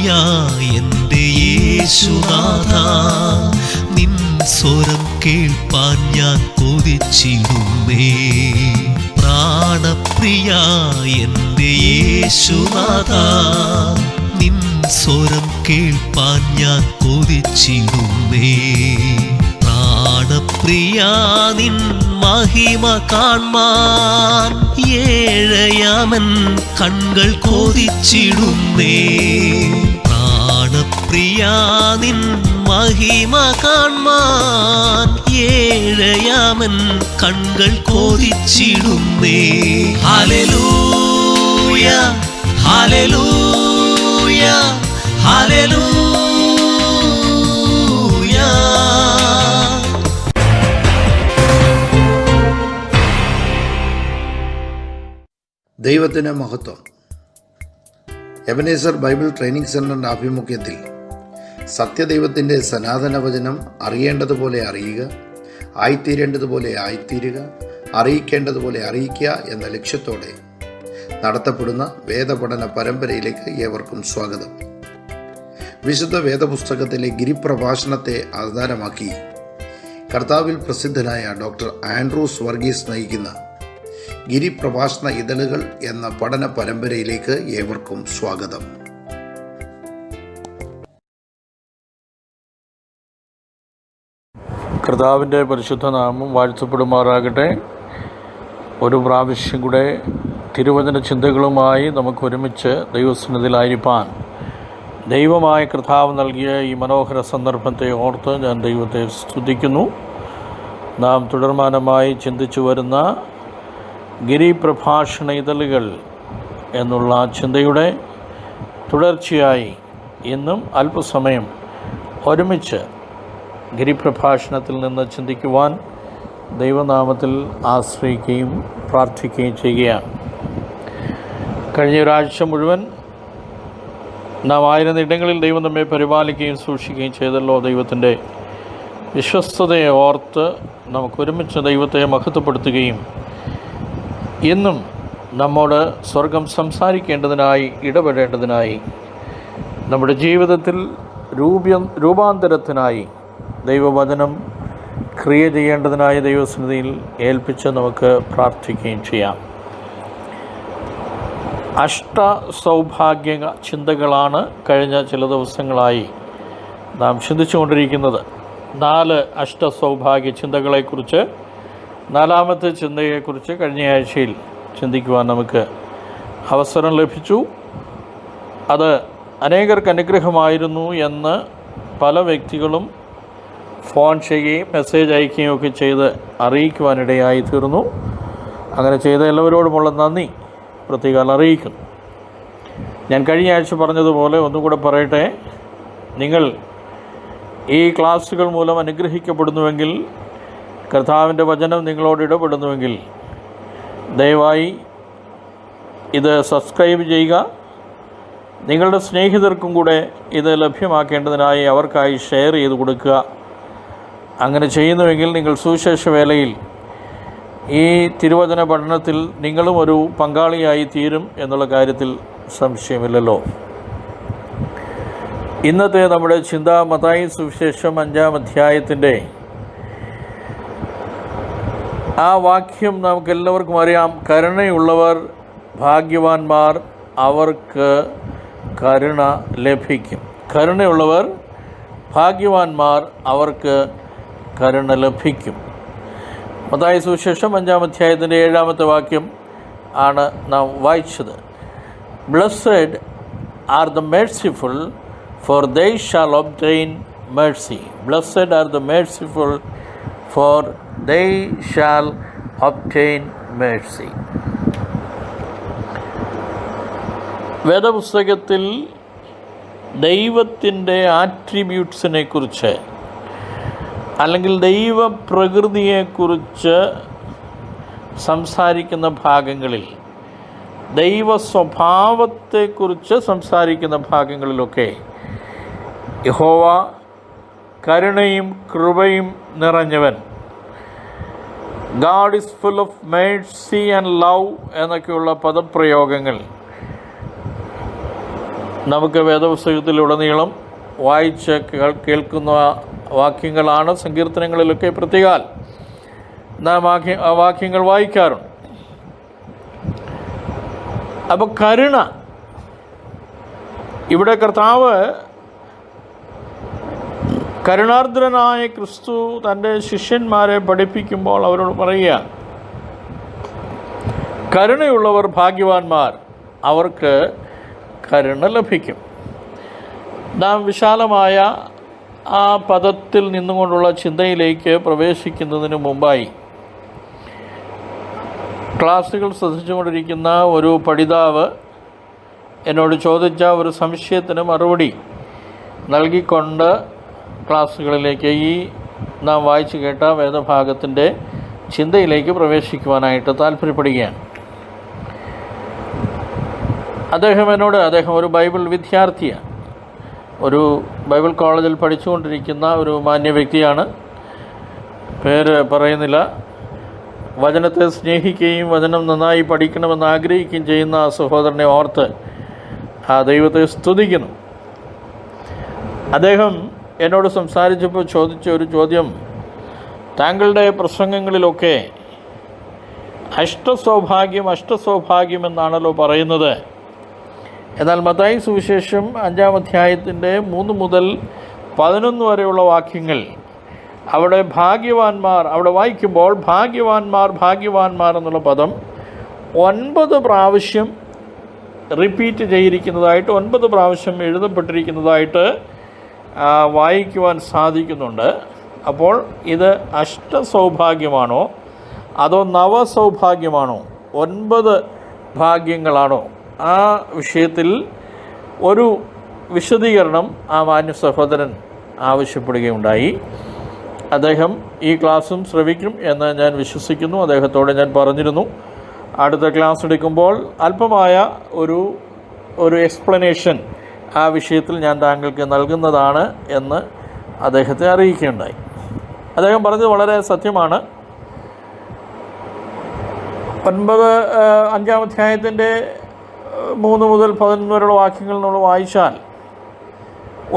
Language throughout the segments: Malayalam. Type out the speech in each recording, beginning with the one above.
പ്രാണപ്രിയ എൻ്റെ യേശുനാഥ, നിൻ സ്വരം കേൾപ്പാൻ ഞാൻ കൊതിച്ചിടുന്നേ. പ്രാണപ്രിയ എൻ്റെ യേശുനാഥ, നിൻ സ്വരം കേൾപ്പാൻ ഞാൻ കൊതിച്ചിടുന്നേ. പ്രാണപ്രിയ നിൻ മഹിമ കാൺമാൻ ഏഴയാമൻ കൺകൾ കൊതിച്ചിടുന്നേ. പ്രാണപ്രിയ നിൻ മഹിമ കാൺമാൻ ഏഴയാമൻ കൺകൾ കൊതിച്ചിടുന്നേ. ഹല്ലേലൂയ ഹല്ലേലൂയ ഹല്ലേലൂയ. ദൈവത്തിന് മഹത്വം. എബനേസർ ബൈബിൾ ട്രെയിനിങ് സെൻ്ററിൻ്റെ ആഭിമുഖ്യത്തിൽ സത്യദൈവത്തിൻ്റെ സനാതന വചനം അറിയേണ്ടതുപോലെ അറിയുക, ആയിത്തീരേണ്ടതുപോലെ ആയിത്തീരുക, അറിയിക്കേണ്ടതുപോലെ അറിയിക്കുക എന്ന ലക്ഷ്യത്തോടെ നടത്തപ്പെടുന്ന വേദപഠന പരമ്പരയിലേക്ക് ഏവർക്കും സ്വാഗതം. വിശുദ്ധ വേദപുസ്തകത്തിലെ ഗിരിപ്രഭാഷണത്തെ ആധാരമാക്കി കർത്താവിൽ പ്രസിദ്ധനായ ഡോക്ടർ ആൻഡ്രൂസ് വർഗീസ് നയിക്കുന്ന ഗിരിപ്രഭാഷണ ഇതളുകൾ എന്ന പഠന പരമ്പരയിലേക്ക് ഏവർക്കും സ്വാഗതം. കർത്താവിൻ്റെ പരിശുദ്ധ നാമം വാഴ്ത്തപ്പെടുമാറാകട്ടെ. ഒരു പ്രാവശ്യം കൂടെ തിരുവചന ചിന്തകളുമായി നമുക്ക് ഒരുമിച്ച് ദൈവസന്നിധിയിലായിരിക്കാൻ ദൈവമായ കർത്താവ് നൽകിയ ഈ മനോഹര സന്ദർഭത്തെ ഓർത്ത് ഞാൻ ദൈവത്തെ സ്തുതിക്കുന്നു. നാം തുടർമാനമായി ചിന്തിച്ചു വരുന്ന ഗിരിപ്രഭാഷണ ഇതളുകൾ എന്നുള്ള ചിന്തയുടെ തുടർച്ചയായി ഇന്നും അല്പസമയം ഒരുമിച്ച് ഗിരിപ്രഭാഷണത്തിൽ നിന്ന് ചിന്തിക്കുവാൻ ദൈവനാമത്തിൽ ആശ്രയിക്കുകയും പ്രാർത്ഥിക്കുകയും ചെയ്യുകയാണ്. കഴിഞ്ഞ ഒരാഴ്ച മുഴുവൻ നാം ആയിരുന്ന ഇടങ്ങളിൽ ദൈവം നമ്മെ പരിപാലിക്കുകയും സൂക്ഷിക്കുകയും ചെയ്തല്ലോ. ദൈവത്തിൻ്റെ വിശ്വസ്തതയെ ഓർത്ത് നമുക്കൊരുമിച്ച് ദൈവത്തെ മഹത്വപ്പെടുത്തുകയും ഇന്നും നമ്മോട് സ്വർഗം സംസാരിക്കേണ്ടതിനായി ഇടപെടേണ്ടതിനായി നമ്മുടെ ജീവിതത്തിൽ രൂപാന്തരത്തിനായി ദൈവവചനം ക്രിയ ചെയ്യേണ്ടതിനായി ദൈവസന്നിധിയിൽ ഏൽപ്പിച്ച് നമുക്ക് പ്രാർത്ഥിക്കുകയും ചെയ്യാം. അഷ്ടസൗഭാഗ്യ ചിന്തകളാണ് കഴിഞ്ഞ ചില ദിവസങ്ങളായി നാം ചിന്തിച്ചുകൊണ്ടിരിക്കുന്നത്. 4 അഷ്ടസൗഭാഗ്യ ചിന്തകളെക്കുറിച്ച്, 4ാമത്തെ ചിന്തയെക്കുറിച്ച് കഴിഞ്ഞ ആഴ്ചയിൽ ചിന്തിക്കുവാൻ നമുക്ക് അവസരം ലഭിച്ചു. അത് അനേകർക്ക് അനുഗ്രഹമായിരുന്നു എന്ന് പല വ്യക്തികളും ഫോൺ ചെയ്യുകയും മെസ്സേജ് അയക്കുകയും ഒക്കെ ചെയ്ത് അറിയിക്കുവാനിടയായി തീർന്നു. അങ്ങനെ ചെയ്ത എല്ലാവരോടുമുള്ള നന്ദി പ്രത്യേകം അറിയിക്കുന്നു. ഞാൻ കഴിഞ്ഞ ആഴ്ച പറഞ്ഞതുപോലെ ഒന്നുകൂടെ പറയട്ടെ, നിങ്ങൾ ഈ ക്ലാസ്സുകൾ മൂലം അനുഗ്രഹിക്കപ്പെടുന്നുവെങ്കിൽ, കർത്താവിൻ്റെ വചനം നിങ്ങളോട് ഇടപെടുന്നുവെങ്കിൽ ദയവായി ഇത് സബ്സ്ക്രൈബ് ചെയ്യുക. നിങ്ങളുടെ സ്നേഹിതർക്കും കൂടെ ഇത് ലഭ്യമാക്കേണ്ടതിനായി അവർക്കായി ഷെയർ ചെയ്ത് കൊടുക്കുക. അങ്ങനെ ചെയ്യുന്നുവെങ്കിൽ നിങ്ങൾ സുവിശേഷ വേലയിൽ ഈ തിരുവചന പഠനത്തിൽ നിങ്ങളും ഒരു പങ്കാളിയായി തീരും എന്നുള്ള കാര്യത്തിൽ സംശയമില്ലല്ലോ. ഇന്നത്തെ നമ്മുടെ ചിന്ത മത്തായി സുവിശേഷം 5-ാം അധ്യായത്തിൻ്റെ ആ വാക്യം നമുക്കെല്ലാവർക്കും അറിയാം. കരുണയുള്ളവർ ഭാഗ്യവാന്മാർ, അവർക്ക് കരുണ ലഭിക്കും. കരുണയുള്ളവർ ഭാഗ്യവാന്മാർ, അവർക്ക് കരുണ ലഭിക്കും. മത്തായി സുവിശേഷം 5-ാം അധ്യായത്തിൻ്റെ 7ാമത്തെ വാക്യം ആണ് നാം വായിച്ചത്. Blessed are the merciful, for they shall obtain mercy. Blessed are the merciful, for they shall obtain mercy. വേദപുസ്തകത്തിൽ ദൈവത്തിൻ്റെ ആട്രിബ്യൂട്ട്സിനെ കുറിച്ച് അല്ലെങ്കിൽ ദൈവപ്രകൃതിയെക്കുറിച്ച് സംസാരിക്കുന്ന ഭാഗങ്ങളിൽ, ദൈവ സ്വഭാവത്തെക്കുറിച്ച് സംസാരിക്കുന്ന ഭാഗങ്ങളിലൊക്കെ യഹോവ കരുണയും കൃപയും നിറഞ്ഞവൻ, God is full of mercy and love എന്നൊക്കെയുള്ള പദപ്രയോഗങ്ങൾ നമുക്ക് വേദപുസ്തകത്തിലുടനീളം വായിച്ച് കേൾക്കുന്ന വാക്യങ്ങളാണ്. സങ്കീർത്തനങ്ങളിലൊക്കെ പ്രത്യേകാൽ നാം വാക്യങ്ങൾ വായിക്കാറുണ്ട്. അപ്പോൾ കരുണ, ഇവിടെ കർത്താവ് കരുണാർദ്രനായ ക്രിസ്തു തൻ്റെ ശിഷ്യന്മാരെ പഠിപ്പിക്കുമ്പോൾ അവരോട് പറയുക, കരുണയുള്ളവർ ഭാഗ്യവാന്മാർ, അവർക്ക് കരുണ ലഭിക്കും. നാം വിശാലമായ ആ പദത്തിൽ നിന്നുകൊണ്ടുള്ള ചിന്തയിലേക്ക് പ്രവേശിക്കുന്നതിന് മുമ്പായി ക്ലാസ്സുകൾ ശ്രദ്ധിച്ചുകൊണ്ടിരിക്കുന്ന ഒരു പഠിതാവ് എന്നോട് ചോദിച്ച ഒരു സംശയത്തിന് മറുപടി നൽകിക്കൊണ്ട് ക്ലാസ്സുകളിലേക്ക് ഈ നാം വായിച്ചു കേട്ട വേദഭാഗത്തിൻ്റെ ചിന്തയിലേക്ക് പ്രവേശിക്കുവാനായിട്ട് താല്പര്യപ്പെടുകയാണ്. അദ്ദേഹം ഒരു ബൈബിൾ വിദ്യാർത്ഥിയാണ്, ഒരു ബൈബിൾ കോളേജിൽ പഠിച്ചുകൊണ്ടിരിക്കുന്ന ഒരു മാന്യ വ്യക്തിയാണ്. പേര് പറയുന്നില്ല. വചനത്തെ സ്നേഹിക്കുകയും വചനം നന്നായി പഠിക്കണമെന്ന് ആഗ്രഹിക്കുകയും ചെയ്യുന്ന ആ സഹോദരനെ ഓർത്ത് ആ ദൈവത്തെ സ്തുതിക്കുന്നു. അദ്ദേഹം എന്നോട് സംസാരിച്ചപ്പോൾ ചോദിച്ച ഒരു ചോദ്യം, താങ്കളുടെ പ്രസംഗങ്ങളിലൊക്കെ അഷ്ടസൗഭാഗ്യം എന്നാണല്ലോ പറയുന്നത്. എന്നാൽ മത്തായി സുവിശേഷം 5-ാം അധ്യായത്തിൻ്റെ 3 മുതൽ 11 വരെയുള്ള വാക്യങ്ങൾ അവിടെ വായിക്കുമ്പോൾ ഭാഗ്യവാന്മാർ എന്നുള്ള പദം 9 പ്രാവശ്യം റിപ്പീറ്റ് ചെയ്തിരിക്കുന്നതായിട്ട്, 9 പ്രാവശ്യം എഴുതപ്പെട്ടിരിക്കുന്നതായിട്ട് വായിക്കുവാൻ സാധിക്കുന്നുണ്ട്. അപ്പോൾ ഇത് അഷ്ടസൗഭാഗ്യമാണോ അതോ നവസൗഭാഗ്യമാണോ, 9 ഭാഗ്യങ്ങളാണോ? ആ വിഷയത്തിൽ ഒരു വിശദീകരണം ആ മാന്യ സഹോദരൻ ആവശ്യപ്പെടുകയുണ്ടായി. അദ്ദേഹം ഈ ക്ലാസ്സും ശ്രവിക്കും എന്ന് ഞാൻ വിശ്വസിക്കുന്നു. അദ്ദേഹത്തോട് ഞാൻ പറഞ്ഞിരുന്നു, അടുത്ത ക്ലാസ് എടുക്കുമ്പോൾ അല്പമായ ഒരു എക്സ്പ്ലനേഷൻ ആ വിഷയത്തിൽ ഞാൻ താങ്കൾക്ക് നൽകുന്നതാണ് എന്ന് അദ്ദേഹത്തെ അറിയിക്കുകയുണ്ടായി. അദ്ദേഹം പറഞ്ഞത് വളരെ സത്യമാണ്. 5-ാം അധ്യായത്തിൻ്റെ 3 മുതൽ 11 വരെയുള്ള വാക്യങ്ങൾ നമ്മൾ വായിച്ചാൽ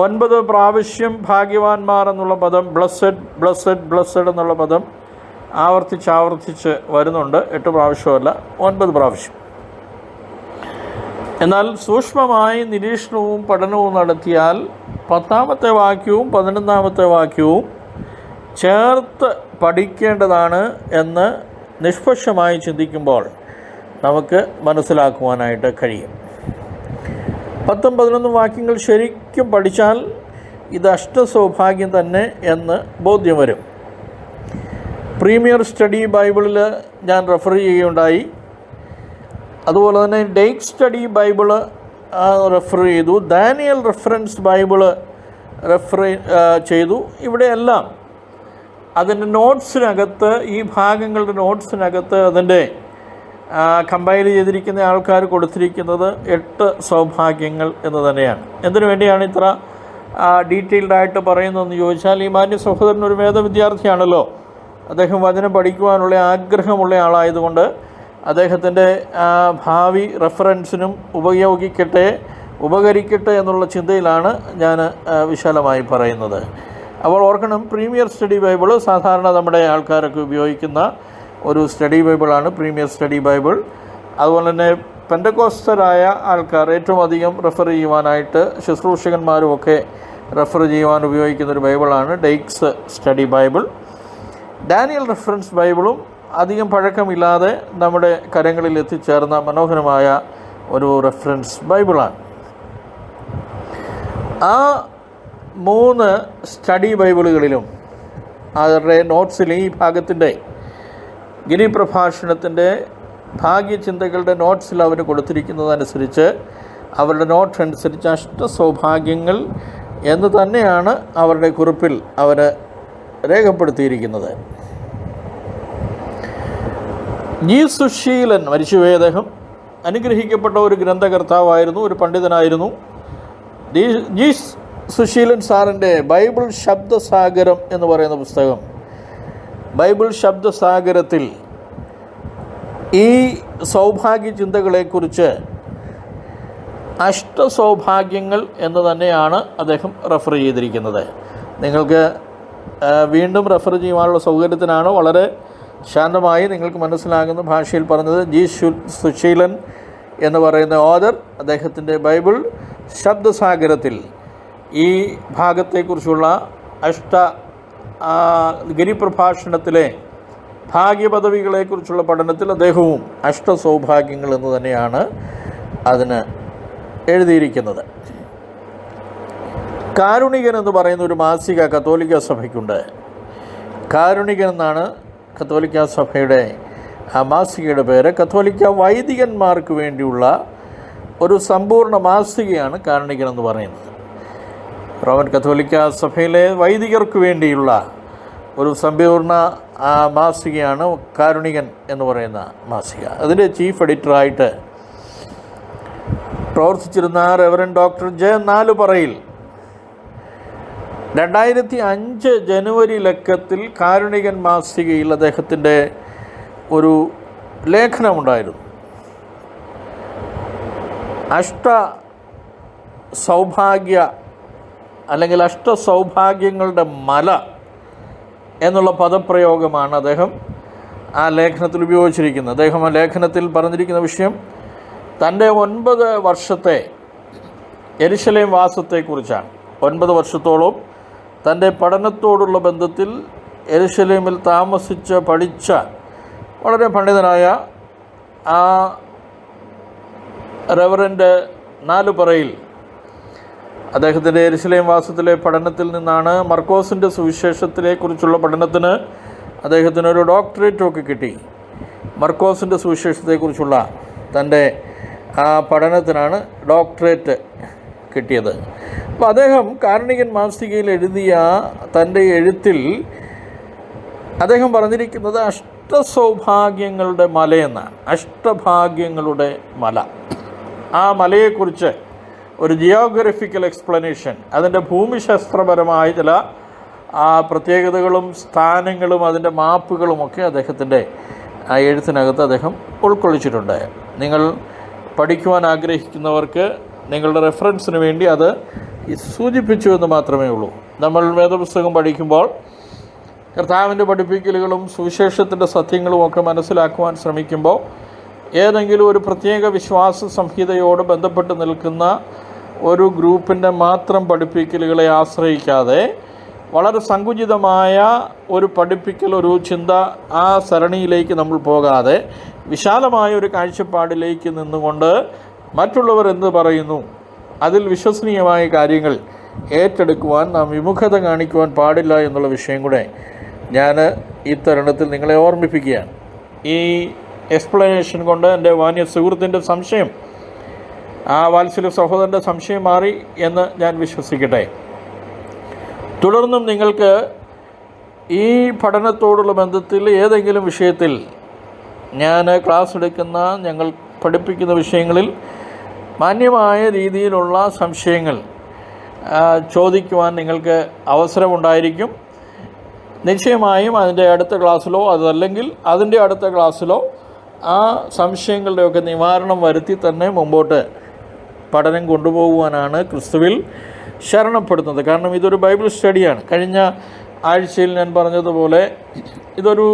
9 പ്രാവശ്യം ഭാഗ്യവാന്മാർ എന്നുള്ള പദം, ബ്ലസ്സഡ് എന്നുള്ള പദം ആവർത്തിച്ച് വരുന്നുണ്ട്. 8 പ്രാവശ്യമല്ല, 9 പ്രാവശ്യം. എന്നാൽ സൂക്ഷ്മമായി നിരീക്ഷണവും പഠനവും നടത്തിയാൽ 10-ാമത്തെ വാക്യവും 11-ാമത്തെ വാക്യവും ചേർത്ത് പഠിക്കേണ്ടതാണ് എന്ന് നിഷ്പക്ഷമായി ചിന്തിക്കുമ്പോൾ നമുക്ക് മനസ്സിലാക്കുവാനായിട്ട് കഴിയും. 10-11 വാക്യങ്ങൾ ശരിക്കും പഠിച്ചാൽ ഇത് അഷ്ടസൗഭാഗ്യം തന്നെ എന്ന് ബോധ്യം വരും. പ്രീമിയർ സ്റ്റഡി ബൈബിളിൽ ഞാൻ റെഫർ ചെയ്യുകയുണ്ടായി. അതുപോലെ തന്നെ ഡെയ്ക് സ്റ്റഡി ബൈബിള് റെഫർ ചെയ്തു. ദാനിയൽ റെഫറൻസ് ബൈബിള് റെഫർ ചെയ്തു. ഇവിടെയെല്ലാം അതിൻ്റെ നോട്ട്സിനകത്ത്, ഈ ഭാഗങ്ങളുടെ നോട്ട്സിനകത്ത് അതിൻ്റെ കമ്പൈൽ ചെയ്തിരിക്കുന്ന ആൾക്കാർ കൊടുത്തിരിക്കുന്നത് 8 സൗഭാഗ്യങ്ങൾ എന്ന് തന്നെയാണ്. എന്തിനു വേണ്ടിയാണ് ഇത്ര ഡീറ്റെയിൽഡായിട്ട് പറയുന്നതെന്ന് ചോദിച്ചാൽ, ഈ മാന്യ സഹോദരൻ ഒരു വേദവിദ്യാർത്ഥിയാണല്ലോ. അദ്ദേഹം വചനം പഠിക്കുവാനുള്ള ആഗ്രഹമുള്ള ആളായതുകൊണ്ട് അദ്ദേഹത്തിൻ്റെ ഭാവി റെഫറൻസിനും ഉപകരിക്കട്ടെ എന്നുള്ള ചിന്തയിലാണ് ഞാൻ വിശാലമായി പറയുന്നത്. അപ്പോൾ ഓർക്കണം, പ്രീമിയർ സ്റ്റഡി ബൈബിള് സാധാരണ നമ്മുടെ ആൾക്കാരൊക്കെ ഉപയോഗിക്കുന്ന ഒരു സ്റ്റഡി ബൈബിളാണ് പ്രീമിയർ സ്റ്റഡി ബൈബിൾ. അതുപോലെ തന്നെ പെന്തക്കോസ്തരായ ആൾക്കാർ ഏറ്റവും അധികം റെഫർ ചെയ്യുവാനായിട്ട്, ശുശ്രൂഷകന്മാരുമൊക്കെ റെഫർ ചെയ്യുവാൻ ഉപയോഗിക്കുന്നൊരു ബൈബിളാണ് ഡെയ്ക്സ് സ്റ്റഡി ബൈബിൾ. ഡാനിയൽ റെഫറൻസ് ബൈബിളും അധികം പഴക്കമില്ലാതെ നമ്മുടെ കരങ്ങളിൽ എത്തിച്ചേർന്ന മനോഹരമായ ഒരു റെഫറൻസ് ബൈബിളാണ്. ആ 3 സ്റ്റഡി ബൈബിളുകളിലും അവരുടെ നോട്ട്സിൽ, ഈ ഭാഗത്തിൻ്റെ ഗിരിപ്രഭാഷണത്തിൻ്റെ ഭാഗ്യചിന്തകളുടെ നോട്ട്സിൽ അവർ കൊടുത്തിരിക്കുന്നതനുസരിച്ച്, അവരുടെ നോട്ട് അനുസരിച്ച് അഷ്ടസൗഭാഗ്യങ്ങൾ എന്ന് തന്നെയാണ് അവരുടെ കുറിപ്പിൽ അവർ രേഖപ്പെടുത്തിയിരിക്കുന്നത്. ജി സുശീലൻ മരിച്ചുപോയ അദ്ദേഹം അനുഗ്രഹിക്കപ്പെട്ട ഒരു ഗ്രന്ഥകർത്താവായിരുന്നു, ഒരു പണ്ഡിതനായിരുന്നു. ജി സുശീലൻ സാറിൻ്റെ ബൈബിൾ ശബ്ദസാഗരം എന്ന് പറയുന്ന പുസ്തകം, ബൈബിൾ ശബ്ദസാഗരത്തിൽ ഈ സൗഭാഗ്യ ചിന്തകളെക്കുറിച്ച് അഷ്ടസൗഭാഗ്യങ്ങൾ എന്ന് തന്നെയാണ് അദ്ദേഹം റെഫർ ചെയ്തിരിക്കുന്നത്. നിങ്ങൾക്ക് വീണ്ടും റെഫർ ചെയ്യുവാനുള്ള സൗകര്യത്തിനാണ് വളരെ ശാന്തമായി നിങ്ങൾക്ക് മനസ്സിലാകുന്ന ഭാഷയിൽ പറഞ്ഞത്. ജി സുശീലൻ എന്ന് പറയുന്ന ഓഥർ അദ്ദേഹത്തിൻ്റെ ബൈബിൾ ശബ്ദസാഗരത്തിൽ ഈ ഭാഗത്തെക്കുറിച്ചുള്ള ഗിരിപ്രഭാഷണത്തിലെ ഭാഗ്യപദവികളെക്കുറിച്ചുള്ള പഠനത്തിൽ അദ്ദേഹവും അഷ്ടസൗഭാഗ്യങ്ങൾ എന്ന് തന്നെയാണ് അതിന് എഴുതിയിരിക്കുന്നത്. കാരുണികൻ എന്ന് പറയുന്ന ഒരു മാസിക കത്തോലിക്ക സഭയ്ക്കുണ്ട്. കാരുണികൻ എന്നാണ് കത്തോലിക്ക സഭയുടെ ആ മാസികയുടെ പേര്. കത്തോലിക്ക വൈദികന്മാർക്ക് വേണ്ടിയുള്ള ഒരു സമ്പൂർണ്ണ മാസികയാണ് കാരുണികൻ എന്ന് പറയുന്നത്. റോമൻ കത്തോലിക്ക സഭയിലെ വൈദികർക്ക് വേണ്ടിയുള്ള ഒരു സമ്പൂർണ്ണ മാസികയാണ് കാരുണികൻ എന്ന് പറയുന്ന മാസിക. അതിൻ്റെ ചീഫ് എഡിറ്ററായിട്ട് പ്രവർത്തിച്ചിരുന്ന റെവറൻഡ് ഡോക്ടർ ജെ നാലുപറയിൽ 2005 ജനുവരി ലക്കത്തിൽ കാരുണികൻ മാസികയിൽ അദ്ദേഹത്തിൻ്റെ ഒരു ലേഖനമുണ്ടായിരുന്നു. അഷ്ടസൗഭാഗ്യങ്ങളുടെ മല എന്നുള്ള പദപ്രയോഗമാണ് അദ്ദേഹം ആ ലേഖനത്തിൽ ഉപയോഗിച്ചിരിക്കുന്നത്. അദ്ദേഹം ആ ലേഖനത്തിൽ പറഞ്ഞിരിക്കുന്ന വിഷയം തൻ്റെ 9 വർഷത്തെ യെരുശലേം വാസത്തെക്കുറിച്ചാണ്. 9 വർഷത്തോളം തൻ്റെ പഠനത്തോടുള്ള ബന്ധത്തിൽ യെരുശലേമിൽ താമസിച്ച് പഠിച്ച വളരെ പണ്ഡിതനായ ആ റെവറൻഡ് നാലുപറയിൽ അദ്ദേഹത്തിൻ്റെ യെരുശലേം വാസത്തിലെ പഠനത്തിൽ നിന്നാണ് മർക്കോസിൻ്റെ സുവിശേഷത്തിനെക്കുറിച്ചുള്ള പഠനത്തിന് അദ്ദേഹത്തിനൊരു ഡോക്ടറേറ്റൊക്കെ കിട്ടി. മർക്കോസിൻ്റെ സുവിശേഷത്തെക്കുറിച്ചുള്ള തൻ്റെ ആ പഠനത്തിനാണ് ഡോക്ടറേറ്റ് കിട്ടിയത്. അപ്പോൾ അദ്ദേഹം കാരുണികൻ മാസികയിൽ എഴുതിയ തൻ്റെ എഴുത്തിൽ അദ്ദേഹം പറഞ്ഞിരിക്കുന്നത് അഷ്ടസൗഭാഗ്യങ്ങളുടെ മലയെന്നാണ്. അഷ്ടഭാഗ്യങ്ങളുടെ മല. ആ മലയെക്കുറിച്ച് ഒരു ജിയോഗ്രഫിക്കൽ എക്സ്പ്ലനേഷൻ, അതിൻ്റെ ഭൂമിശാസ്ത്രപരമായ ചില പ്രത്യേകതകളും സ്ഥാനങ്ങളും അതിൻ്റെ മാപ്പുകളുമൊക്കെ അദ്ദേഹത്തിൻ്റെ ആ എഴുത്തിനകത്ത് അദ്ദേഹം ഉൾക്കൊള്ളിച്ചിട്ടുണ്ട്. നിങ്ങൾ പഠിക്കുവാൻ ആഗ്രഹിക്കുന്നവർക്ക് നിങ്ങളുടെ റെഫറൻസിന് വേണ്ടി അത് സൂചിപ്പിച്ചു എന്ന് മാത്രമേ ഉള്ളൂ. നമ്മൾ വേദപുസ്തകം പഠിക്കുമ്പോൾ കർത്താവിൻ്റെ പഠിപ്പിക്കലുകളും സുവിശേഷത്തിൻ്റെ സത്യങ്ങളും ഒക്കെ മനസ്സിലാക്കുവാൻ ശ്രമിക്കുമ്പോൾ ഏതെങ്കിലും ഒരു പ്രത്യേക വിശ്വാസ സംഹിതയോട് ബന്ധപ്പെട്ട് നിൽക്കുന്ന ഒരു ഗ്രൂപ്പിൻ്റെ മാത്രം പഠിപ്പിക്കലുകളെ ആശ്രയിക്കാതെ വളരെ സങ്കുചിതമായ ഒരു പഠിപ്പിക്കൽ, ഒരു ചിന്ത ആ സരണിയിലേക്ക് നമ്മൾ പോകാതെ വിശാലമായ ഒരു കാഴ്ചപ്പാടിലേക്ക് നിന്നുകൊണ്ട് മറ്റുള്ളവർ എന്ത് പറയുന്നു അതിൽ വിശ്വസനീയമായ കാര്യങ്ങൾ ഏറ്റെടുക്കുവാൻ നാം വിമുഖത കാണിക്കുവാൻ പാടില്ല എന്നുള്ള വിഷയം കൂടെ ഞാൻ ഈ തരുണത്തിൽ നിങ്ങളെ ഓർമ്മിപ്പിക്കുകയാണ്. ഈ എക്സ്പ്ലനേഷൻ കൊണ്ട് എൻ്റെ മാന്യ സുഹൃത്തിൻ്റെ സംശയം, ആ വാത്സല്യ സഹോദരൻ്റെ സംശയം മാറി എന്ന് ഞാൻ വിശ്വസിക്കട്ടെ. തുടർന്നും നിങ്ങൾക്ക് ഈ പഠനത്തോടുള്ള ബന്ധത്തിൽ ഏതെങ്കിലും വിഷയത്തിൽ ഞാൻ ക്ലാസ് എടുക്കുന്ന, ഞങ്ങൾ പഠിപ്പിക്കുന്ന വിഷയങ്ങളിൽ മാന്യമായ രീതിയിലുള്ള സംശയങ്ങൾ ചോദിക്കുവാൻ നിങ്ങൾക്ക് അവസരമുണ്ടായിരിക്കും. നിശ്ചയമായും അതിൻ്റെ അടുത്ത ക്ലാസ്സിലോ അതല്ലെങ്കിൽ അതിൻ്റെ അടുത്ത ക്ലാസ്സിലോ ആ സംശയങ്ങളുടെയൊക്കെ നിവാരണം വരുത്തി തന്നെ മുമ്പോട്ട് പഠനം കൊണ്ടുപോകുവാനാണ് ക്രിസ്തുവിൽ ശരണപ്പെടുന്നത്. കാരണം ഇതൊരു ബൈബിൾ സ്റ്റഡിയാണ്. കഴിഞ്ഞ ആഴ്ചയിൽ ഞാൻ പറഞ്ഞതുപോലെ ഇതൊരു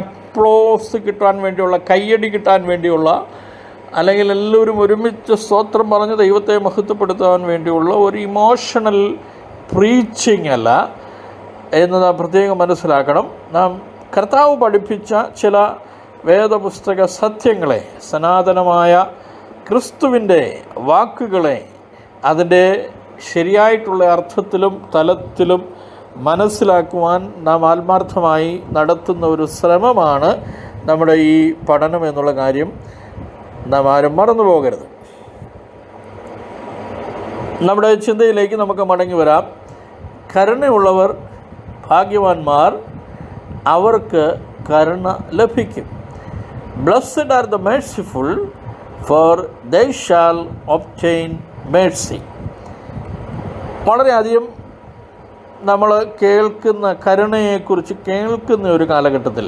അപ്ലോസ് കിട്ടാൻ വേണ്ടിയുള്ള, കയ്യടി കിട്ടാൻ വേണ്ടിയുള്ള, അല്ലെങ്കിൽ എല്ലാവരും ഒരുമിച്ച് സ്തോത്രം പറഞ്ഞ് ദൈവത്തെ മഹത്വപ്പെടുത്താൻ വേണ്ടിയുള്ള ഒരു ഇമോഷണൽ പ്രീച്ചിങ് അല്ല എന്ന് നാം പ്രത്യേകം മനസ്സിലാക്കണം. നാം കർത്താവ് പഠിപ്പിച്ച ചില വേദപുസ്തക സത്യങ്ങളെ, സനാതനമായ ക്രിസ്തുവിൻ്റെ വാക്കുകളെ അതിൻ്റെ ശരിയായിട്ടുള്ള അർത്ഥത്തിലും തലത്തിലും മനസ്സിലാക്കുവാൻ നാം ആത്മാർത്ഥമായി നടത്തുന്ന ഒരു ശ്രമമാണ് നമ്മുടെ ഈ പഠനം എന്നുള്ള കാര്യം നാം ആരും മറന്നു പോകരുത്. നമ്മുടെ ചിന്തയിലേക്ക് നമുക്ക് മടങ്ങി വരാം. കരുണയുള്ളവർ ഭാഗ്യവാന്മാർ, അവർക്ക് കരുണ ലഭിക്കും. Blessed are the merciful, for they shall obtain mercy. വളരെയധികം നമ്മൾ കേൾക്കുന്ന കരുണയെക്കുറിച്ച് കേൾക്കുന്ന ഒരു കാലഘട്ടത്തിൽ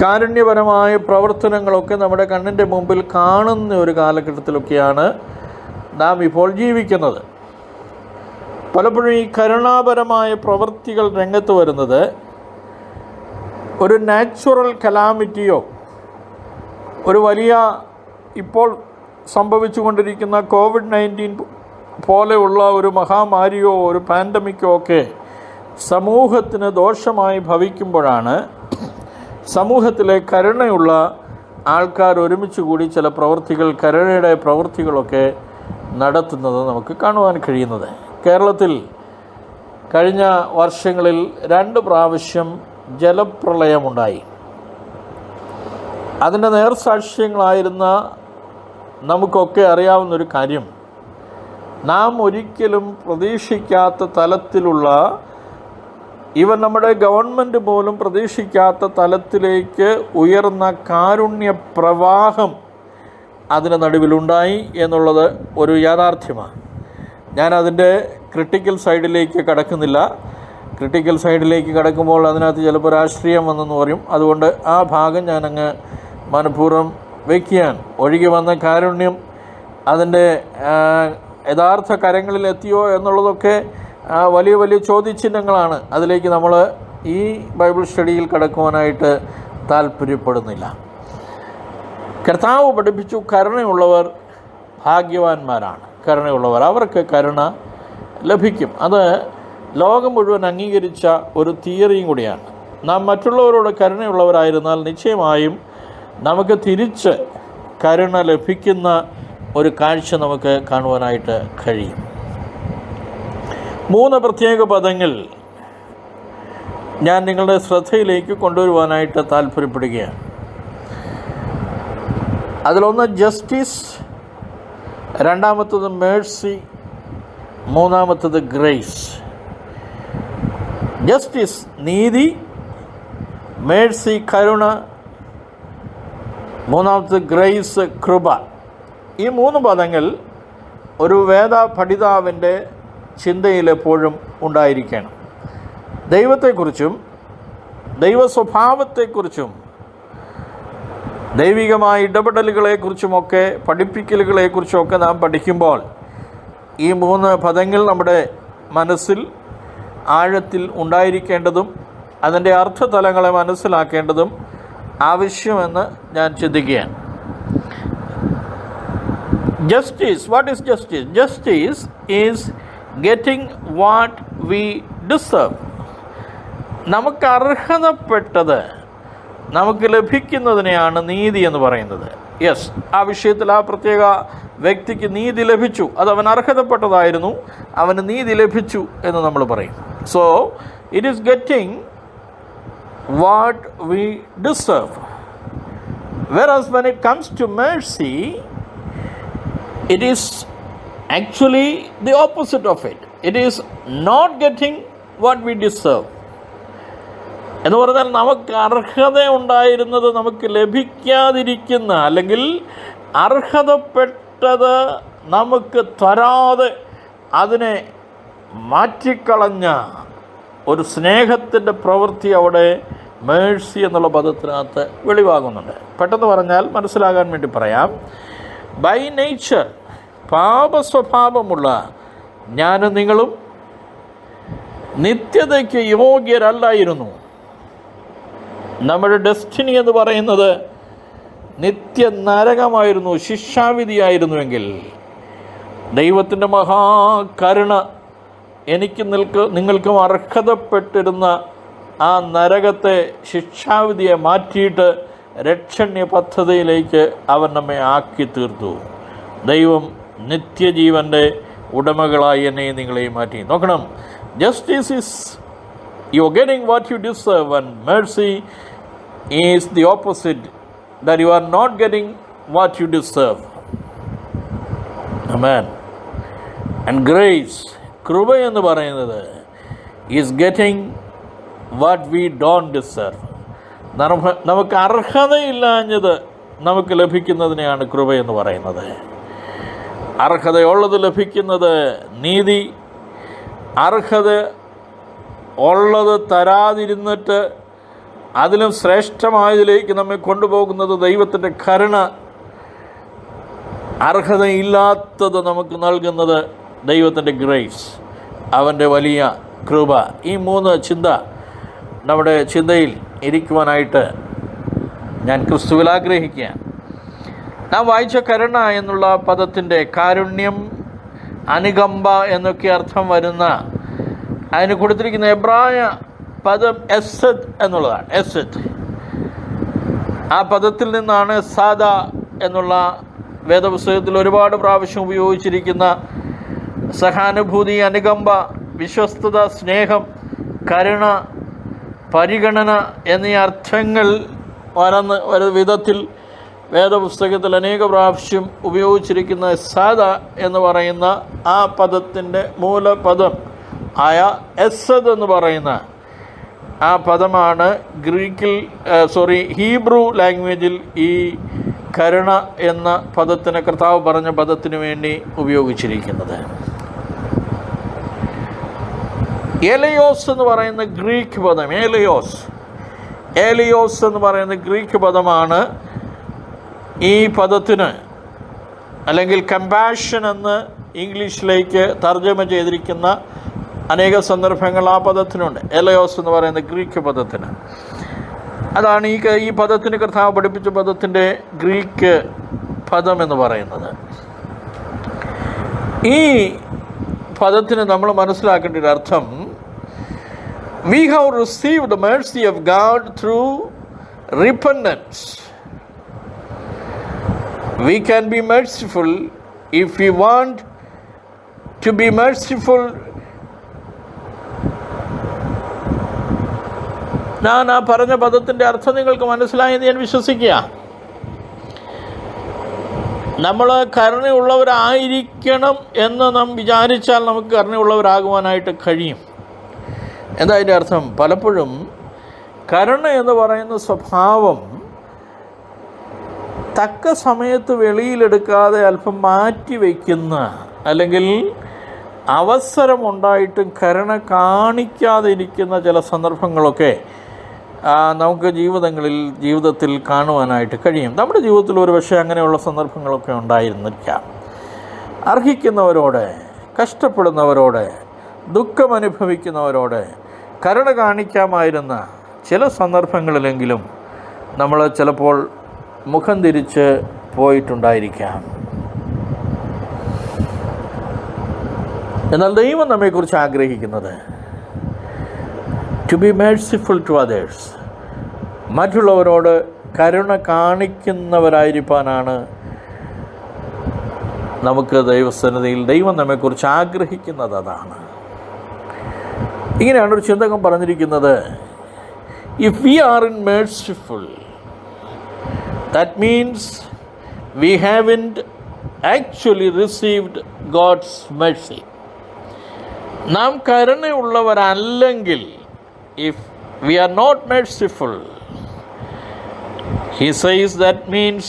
കാരുണ്യപരമായ പ്രവർത്തനങ്ങളൊക്കെ നമ്മുടെ കണ്ണിൻ്റെ മുമ്പിൽ കാണുന്ന ഒരു കാലഘട്ടത്തിലൊക്കെയാണ് നാം ഇപ്പോൾ ജീവിക്കുന്നത്. പലപ്പോഴും ഈ കരുണാപരമായ പ്രവൃത്തികൾ രംഗത്ത് വരുന്നത് ഒരു നാച്ചുറൽ കലാമിറ്റിയോ ഒരു വലിയ ഇപ്പോൾ സംഭവിച്ചുകൊണ്ടിരിക്കുന്ന COVID-19 പോലെയുള്ള ഒരു മഹാമാരിയോ ഒരു പാൻഡമിക്കോ ഒക്കെ സമൂഹത്തിന് ദോഷമായി ഭവിക്കുമ്പോഴാണ് സമൂഹത്തിലെ കരുണയുള്ള ആൾക്കാർ ഒരുമിച്ച് കൂടി ചില പ്രവൃത്തികൾ, കരുണയുടെ പ്രവൃത്തികളൊക്കെ നടത്തുന്നത് നമുക്ക് കാണുവാൻ കഴിയുന്നത്. കേരളത്തിൽ കഴിഞ്ഞ വർഷങ്ങളിൽ 2 പ്രാവശ്യം ജലപ്രളയമുണ്ടായി. അതിൻ്റെ നേർസാക്ഷ്യങ്ങളായിരുന്ന നമുക്കൊക്കെ അറിയാവുന്നൊരു കാര്യം, നാം ഒരിക്കലും പ്രതീക്ഷിക്കാത്ത തലത്തിലുള്ള, ഇവൻ നമ്മുടെ ഗവൺമെൻറ് പോലും പ്രതീക്ഷിക്കാത്ത തലത്തിലേക്ക് ഉയർന്ന കാരുണ്യ പ്രവാഹം അതിന് നടുവിലുണ്ടായി എന്നുള്ളത് ഒരു യാഥാർത്ഥ്യമാണ്. ഞാനതിൻ്റെ ക്രിട്ടിക്കൽ സൈഡിലേക്ക് കടക്കുന്നില്ല. ക്രിട്ടിക്കൽ സൈഡിലേക്ക് കടക്കുമ്പോൾ അതിനകത്ത് ചിലപ്പോൾ രാഷ്ട്രീയം വന്നെന്ന് പറയും. അതുകൊണ്ട് ആ ഭാഗം ഞാനങ്ങ് മനഃപൂർവ്വം വയ്ക്കുകയാണ്. ഒഴുകി വന്ന കാരുണ്യം അതിൻ്റെ യഥാർത്ഥ കരങ്ങളിലെത്തിയോ എന്നുള്ളതൊക്കെ വലിയ വലിയ ചോദ്യചിഹ്നങ്ങളാണ്. അതിലേക്ക് നമ്മൾ ഈ ബൈബിൾ സ്റ്റഡിയിൽ കടക്കുവാനായിട്ട് താല്പര്യപ്പെടുന്നില്ല. കർത്താവ് പഠിപ്പിച്ചു, കരുണയുള്ളവർ ഭാഗ്യവാന്മാരാണ്. കരുണയുള്ളവർ, അവർക്ക് കരുണ ലഭിക്കും. അത് ലോകം മുഴുവൻ അംഗീകരിച്ച ഒരു തിയറിയും കൂടിയാണ്. നാം മറ്റുള്ളവരോട് കരുണയുള്ളവരായിരുന്നാൽ നിശ്ചയമായും നമുക്ക് തിരിച്ച് കരുണ ലഭിക്കുന്ന ഒരു കാഴ്ച നമുക്ക് കാണുവാനായിട്ട് കഴിയും. 3 പ്രത്യേക പദങ്ങൾ ഞാൻ നിങ്ങളുടെ ശ്രദ്ധയിലേക്ക് കൊണ്ടുവരുവാനായിട്ട് താല്പര്യപ്പെടുകയാണ്. അതിലൊന്ന് ജസ്റ്റിസ്, രണ്ടാമത്തത് മേഴ്സി, മൂന്നാമത്തത് ഗ്രേസ്. ജസ്റ്റിസ് നീതി, മേഴ്സി കരുണ, മൂന്നാമത്തത് ഗ്രേസ് കൃപ. ഈ 3 പദങ്ങൾ ഒരു വേദ പഠിതാവിൻ്റെ ചിന്തയിൽ എപ്പോഴും ഉണ്ടായിരിക്കണം. ദൈവത്തെക്കുറിച്ചും ദൈവ സ്വഭാവത്തെക്കുറിച്ചും ദൈവികമായ ഇടപെടലുകളെക്കുറിച്ചുമൊക്കെ പഠിപ്പിക്കലുകളെക്കുറിച്ചുമൊക്കെ നാം പഠിക്കുമ്പോൾ ഈ 3 പദങ്ങൾ നമ്മുടെ മനസ്സിൽ ആഴത്തിൽ ഉണ്ടായിരിക്കേണ്ടതും അതിൻ്റെ അർത്ഥതലങ്ങളെ മനസ്സിലാക്കേണ്ടതും ആവശ്യമെന്ന് ഞാൻ ചിന്തിക്കുകയാണ്. Justice, what is justice? Justice is getting what we deserve. നമുക്ക് അർഹതപ്പെട്ടത് നമുക്ക് ലഭിക്കുന്നതിനെയാണ് നീതി എന്ന് പറയുന്നത്. യെസ്, ആ വിഷയത്തിൽ ആ പ്രത്യേക വ്യക്തിക്ക് നീതി ലഭിച്ചു, അത് അവൻ അർഹതപ്പെട്ടതായിരുന്നു, അവന് നീതി ലഭിച്ചു എന്ന് നമ്മൾ പറയും. So it is getting what V deserve. Whereas when it comes to mercy, it is actually the opposite of it. It is not getting what we deserve. എന്ന് പറഞ്ഞാൽ നമുക്ക് അർഹത ഉണ്ടായിരുന്നത് നമുക്ക് ലഭിക്കാതിരിക്കുന്ന, അല്ലെങ്കിൽ അർഹതപ്പെട്ടത് നമുക്ക് തരാതെ അതിനെ മാറ്റിക്കളഞ്ഞ ഒരു സ്നേഹത്തിൻ്റെ പ്രവൃത്തി അവിടെ മേഴ്സി എന്നുള്ള പദത്തിനകത്ത് വെളിവാകുന്നുണ്ട്. പെട്ടെന്ന് പറഞ്ഞാൽ മനസ്സിലാകാൻ വേണ്ടി പറയാം. ബൈ നേച്ചർ പാപസ്വഭാവമുള്ള ഞാനും നിങ്ങളും നിത്യതയ്ക്ക് യോഗ്യരല്ലായിരുന്നു. നമ്മുടെ ഡെസ്റ്റിനി എന്ന് പറയുന്നത് നിത്യ നരകമായിരുന്നു, ശിക്ഷാവിധിയായിരുന്നുവെങ്കിൽ ദൈവത്തിൻ്റെ മഹാകരുണ എനിക്ക് നിങ്ങൾക്കും അർഹതപ്പെട്ടിരുന്ന ആ നരകത്തെ, ശിക്ഷാവിധിയെ മാറ്റിയിട്ട് രക്ഷണ്യ പദ്ധതിയിലേക്ക് അവൻ നമ്മെ ആക്കി തീർത്തു. ദൈവം നിത്യജീവൻ്റെ ഉടമകളായി എന്നെയും നിങ്ങളെയും മാറ്റി. നോക്കണം, justice is you are getting what you deserve and mercy is the opposite, that you are not getting what you deserve. ആമേൻ. ആൻഡ് ഗ്രേസ്, കൃപ എന്ന് പറയുന്നത് is getting what we don't deserve. നമുക്ക് അർഹതയില്ലാഞ്ഞത് നമുക്ക് ലഭിക്കുന്നതിനെയാണ് കൃപ എന്ന് പറയുന്നത്. അർഹതയുള്ളത് ലഭിക്കുന്നത് നീതി, അർഹത ഉള്ളത് തരാതിരുന്നിട്ട് അതിലും ശ്രേഷ്ഠമായതിലേക്ക് നമ്മെ കൊണ്ടുപോകുന്നത് ദൈവത്തിൻ്റെ കരുണ, അർഹതയില്ലാത്തത് നമുക്ക് നൽകുന്നത് ദൈവത്തിൻ്റെ ഗ്രേസ്, അവൻ്റെ വലിയ കൃപ. ഈ 3 ചിന്ത നമ്മുടെ ചിന്തയിൽ ഇരിക്കുവാനായിട്ട് ഞാൻ ക്രിസ്തുവിൽ ആഗ്രഹിക്കുകയാണ്. നാം വായിച്ച കരുണ എന്നുള്ള പദത്തിൻ്റെ കാരുണ്യം, അനുകമ്പ എന്നൊക്കെ അർത്ഥം വരുന്ന അതിന് കൊടുത്തിരിക്കുന്ന എബ്രായ പദം എസദ് എന്നുള്ളതാണ്. എസദ്, ആ പദത്തിൽ നിന്നാണ് സാദ എന്നുള്ള വേദപുസ്തകത്തിൽ ഒരുപാട് പ്രാവശ്യം ഉപയോഗിച്ചിരിക്കുന്ന സഹാനുഭൂതി, അനുകമ്പ, വിശ്വസ്തത, സ്നേഹം, കരുണ, പരിഗണന എന്നീ അർത്ഥങ്ങൾ ഒരു വിധത്തിൽ വേദപുസ്തകത്തിൽ അനേക പ്രാവശ്യം ഉപയോഗിച്ചിരിക്കുന്ന സാദ എന്ന് പറയുന്ന ആ പദത്തിൻ്റെ മൂലപദം ആയ എസദ് എന്ന് പറയുന്ന ആ പദമാണ് ഹീബ്രു ലാംഗ്വേജിൽ ഈ കരുണ എന്ന പദത്തിന്, കർത്താവ് പറഞ്ഞ പദത്തിന് വേണ്ടി ഉപയോഗിച്ചിരിക്കുന്നത്. എലയോസ് എന്ന് പറയുന്ന ഗ്രീക്ക് പദം, ഏലിയോസ് എന്ന് പറയുന്ന ഗ്രീക്ക് പദമാണ് ഈ പദത്തിന്, അല്ലെങ്കിൽ കമ്പാഷൻ എന്ന് ഇംഗ്ലീഷിലേക്ക് തർജ്ജമ ചെയ്തിരിക്കുന്ന അനേക സന്ദർഭങ്ങൾ ആ പദത്തിനുണ്ട്. എലയോസ് എന്ന് പറയുന്ന ഗ്രീക്ക് പദത്തിന്, അതാണ് ഈ പദത്തിന് കർത്താവ് പഠിപ്പിച്ച പദത്തിൻ്റെ ഗ്രീക്ക് പദം എന്ന് പറയുന്നത്. ഈ പദത്തിന് നമ്മൾ മനസ്സിലാക്കേണ്ട ഒരു അർത്ഥം, we have received the mercy of God through repentance. We can be merciful if we want to be merciful. ഞാൻ ആ പറഞ്ഞ പദത്തിൻ്റെ അർത്ഥം നിങ്ങൾക്ക് മനസ്സിലായെന്ന് ഞാൻ വിശ്വസിക്കുക. നമ്മൾ കരുണയുള്ളവരായിരിക്കണം എന്ന് നാം വിചാരിച്ചാൽ നമുക്ക് കരുണയുള്ളവരാകുവാനായിട്ട് കഴിയും. എന്താ അതിൻ്റെ അർത്ഥം? പലപ്പോഴും കരുണ എന്ന് പറയുന്ന സ്വഭാവം തക്ക സമയത്ത് വെളിയിലെടുക്കാതെ അല്പം മാറ്റി വയ്ക്കുന്ന, അല്ലെങ്കിൽ അവസരമുണ്ടായിട്ടും കരുണ കാണിക്കാതെ ഇരിക്കുന്ന ചില സന്ദർഭങ്ങളൊക്കെ നമുക്ക് ജീവിതത്തിൽ കാണുവാനായിട്ട് കഴിയും. നമ്മുടെ ജീവിതത്തിൽ ഒരു പക്ഷേ അങ്ങനെയുള്ള സന്ദർഭങ്ങളൊക്കെ ഉണ്ടായിരുന്നിരിക്കാം. അർഹിക്കുന്നവരോട്, കഷ്ടപ്പെടുന്നവരോട്, ദുഃഖമനുഭവിക്കുന്നവരോട് കരുണ കാണിക്കാമായിരുന്ന ചില സന്ദർഭങ്ങളിലെങ്കിലും നമ്മൾ ചിലപ്പോൾ മുഖം തിരിച്ച് പോയിട്ടുണ്ടായിരിക്കാം. എന്നാൽ ദൈവം നമ്മെക്കുറിച്ച് ആഗ്രഹിക്കുന്നത് to be merciful to others, മറ്റുള്ളവരോട് കരുണ കാണിക്കുന്നവരായിരിക്കാനാണ് നമുക്ക് ദൈവസന്നിധിയിൽ ദൈവം നമ്മെക്കുറിച്ച് ആഗ്രഹിക്കുന്നത്. അതാണ്. ഇങ്ങനെയാണ് ഒരു ചിന്തകൻ പറഞ്ഞിരിക്കുന്നത്, if we are in merciful, that means we haven't actually received God's mercy. നാം കരുണയുള്ളവരല്ലെങ്കിൽ, if we are not merciful, he says that means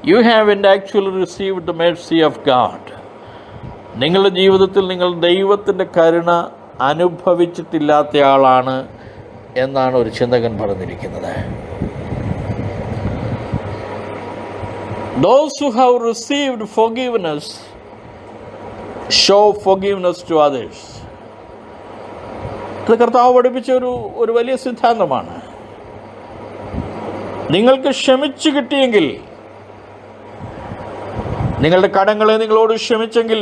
you haven't actually received the mercy of God. നിങ്ങളുടെ ജീവിതത്തിൽ നിങ്ങൾ ദൈവത്തിൻ്റെ കരുണ അനുഭവിച്ചിട്ടില്ലാത്തയാളാണ് എന്നാണ് ഒരു ചിന്തകൻ പറഞ്ഞിരിക്കുന്നത്. Those who have received forgiveness show forgiveness to others. ഇത് കർത്താവ് പഠിപ്പിച്ച ഒരു വലിയ സിദ്ധാന്തമാണ്. നിങ്ങൾക്ക് ക്ഷമിച്ചു കിട്ടിയെങ്കിൽ, നിങ്ങളുടെ കടങ്ങളെ നിങ്ങളോട് ക്ഷമിച്ചെങ്കിൽ,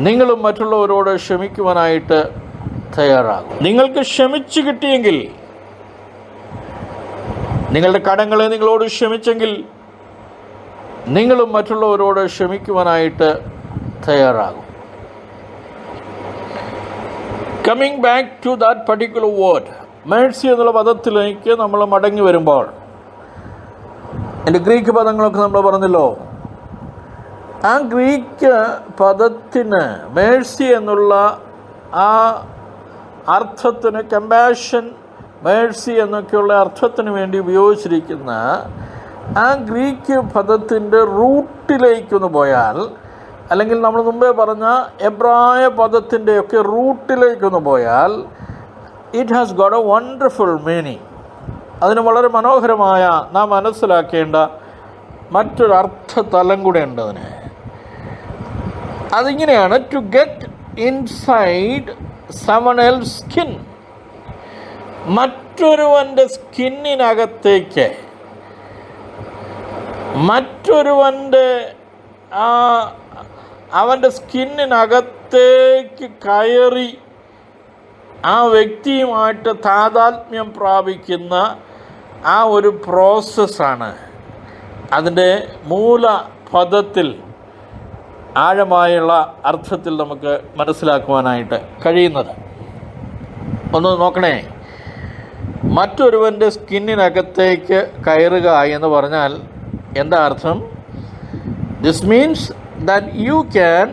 നിങ്ങളും മറ്റുള്ളവരോട് ക്ഷമിക്കുവാനായിട്ട് തയ്യാറാകും. നിങ്ങൾക്ക് ക്ഷമിച്ചു കിട്ടിയെങ്കിൽ, നിങ്ങളുടെ കടങ്ങളെ നിങ്ങളോട് ക്ഷമിച്ചെങ്കിൽ, നിങ്ങളും മറ്റുള്ളവരോട് ക്ഷമിക്കുവാനായിട്ട് തയ്യാറാകും. Coming back to that particular word, mercy എന്നുള്ള പദത്തിലേക്ക് നമ്മൾ മടങ്ങി വരുമ്പോൾ, എൻ്റെ ഗ്രീക്ക് പദങ്ങളൊക്കെ നമ്മൾ പറഞ്ഞല്ലോ. ആ ഗ്രീക്ക് പദത്തിന് മേഴ്സി എന്നുള്ള ആ അർത്ഥത്തിന്, കമ്പാഷൻ, മേഴ്സി എന്നൊക്കെയുള്ള അർത്ഥത്തിന് വേണ്ടി ഉപയോഗിച്ചിരിക്കുന്ന ആ ഗ്രീക്ക് പദത്തിൻ്റെ റൂട്ടിലേക്കൊന്ന് പോയാൽ, അല്ലെങ്കിൽ നമ്മൾ മുമ്പേ പറഞ്ഞ എബ്രായ പദത്തിൻ്റെയൊക്കെ റൂട്ടിലേക്കൊന്ന് പോയാൽ, it has got A wonderful meaning. അതിന് വളരെ മനോഹരമായ നാം മനസ്സിലാക്കേണ്ട മറ്റൊരു അർത്ഥതലം കൂടെ ഉണ്ട് അതിന്. അതിങ്ങനെയാണ്: to get inside someone else's skin. മറ്റൊരുവൻ്റെ സ്കിന്നിനകത്തേക്ക്, മറ്റൊരുവൻ്റെ അവൻ്റെ സ്കിന്നിനകത്തേക്ക് കയറി ആ വ്യക്തിയുമായിട്ട് താതാത്മ്യം പ്രാപിക്കുന്ന ആ ഒരു പ്രോസസ്സാണ് അതിൻ്റെ മൂലപദത്തിൽ ആഴമായുള്ള അർത്ഥത്തിൽ നമുക്ക് മനസ്സിലാക്കുവാനായിട്ട് കഴിയുന്നത്. ഒന്ന് നോക്കണേ, മറ്റൊരുവൻ്റെ സ്കിന്നിനകത്തേക്ക് കയറുക എന്ന് പറഞ്ഞാൽ എന്താ അർത്ഥം? This means that you can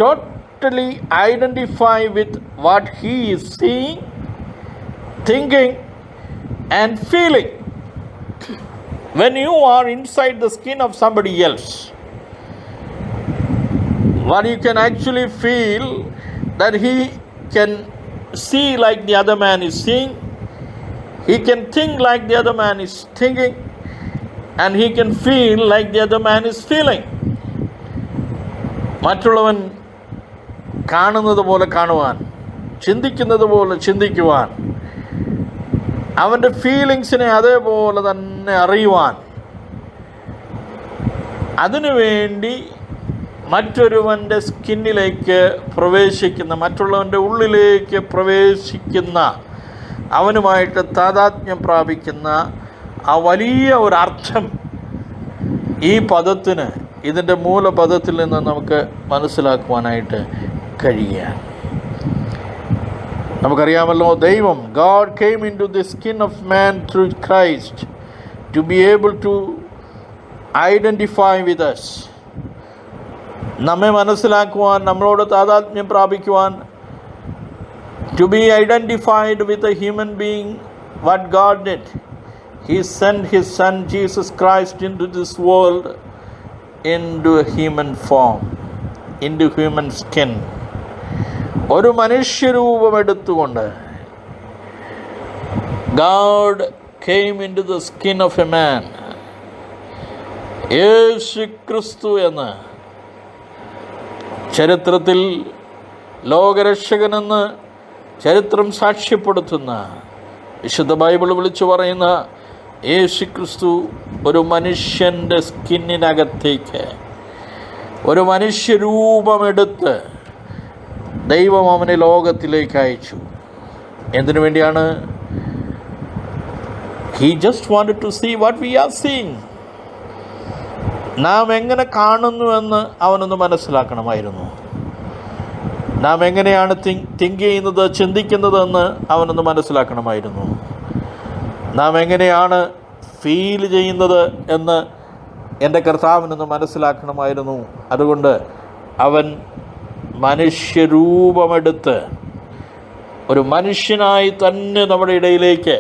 totally identify with what he is seeing, thinking and feeling. When you are inside the skin of somebody else, what you can actually feel, that he can see like the other man is seeing, he can think like the other man is thinking, and he can feel like the other man is feeling. മറ്റുള്ളവൻ കാണുന്നത് പോലെ കാണുവാൻ, ചിന്തിക്കുന്നത് പോലെ ചിന്തിക്കുവാൻ, അവൻ്റെ ഫീലിങ്സിനെ അതേപോലെ തന്നെ അറിയുവാൻ, അതിനുവേണ്ടി മറ്റൊരുവൻ്റെ സ്കിന്നിലേക്ക് പ്രവേശിക്കുന്ന, മറ്റുള്ളവൻ്റെ ഉള്ളിലേക്ക് പ്രവേശിക്കുന്ന, അവനുമായിട്ട് താതാത്മ്യം പ്രാപിക്കുന്ന ആ വലിയ ഒരർത്ഥം ഈ പദത്തിന്, ഇതിൻ്റെ മൂലപദത്തിൽ നിന്ന് നമുക്ക് മനസ്സിലാക്കുവാനായിട്ട് കഴിയുകയാണ്. നമുക്കറിയാമല്ലോ, ദൈവം, God came into the skin of man through Christ to be able to identify with us. നമ്മെ മനസ്സിലാക്കുവാൻ, നമ്മളോട് താതാത്മ്യം പ്രാപിക്കുവാൻ, to be identified with a human being, what God did. He sent His Son Jesus Christ into this world into a human form, into human skin. ഒരു മനുഷ്യരൂപമെടുത്തുകൊണ്ട് God came into the skin of a man. യേശു ക്രിസ്തു എന്ന് ചരിത്രത്തിൽ ലോകരക്ഷകനെന്ന് ചരിത്രം സാക്ഷ്യപ്പെടുത്തുന്ന, വിശുദ്ധ ബൈബിൾ വിളിച്ചു പറയുന്ന യേശു ക്രിസ്തു ഒരു മനുഷ്യൻ്റെ സ്കിന്നിനകത്തേക്ക്, ഒരു മനുഷ്യരൂപമെടുത്ത് ദൈവം അവനെ ലോകത്തിലേക്ക് അയച്ചു. എന്തിനു വേണ്ടിയാണ്? He just wanted to see what we are seeing. നാം എങ്ങനെ കാണുന്നുവെന്ന് അവനൊന്ന് മനസ്സിലാക്കണമായിരുന്നു. നാം എങ്ങനെയാണ് തിങ്ക് ചെയ്യുന്നത്, ചിന്തിക്കുന്നതെന്ന് അവനൊന്ന് മനസ്സിലാക്കണമായിരുന്നു. നാം എങ്ങനെയാണ് ഫീൽ ചെയ്യുന്നത് എന്ന് എൻ്റെ കർത്താവിനൊന്ന് മനസ്സിലാക്കണമായിരുന്നു. അതുകൊണ്ട് അവൻ മനുഷ്യരൂപമെടുത്ത് ഒരു മനുഷ്യനായി തന്നെ നമ്മുടെ ഇടയിലേക്ക്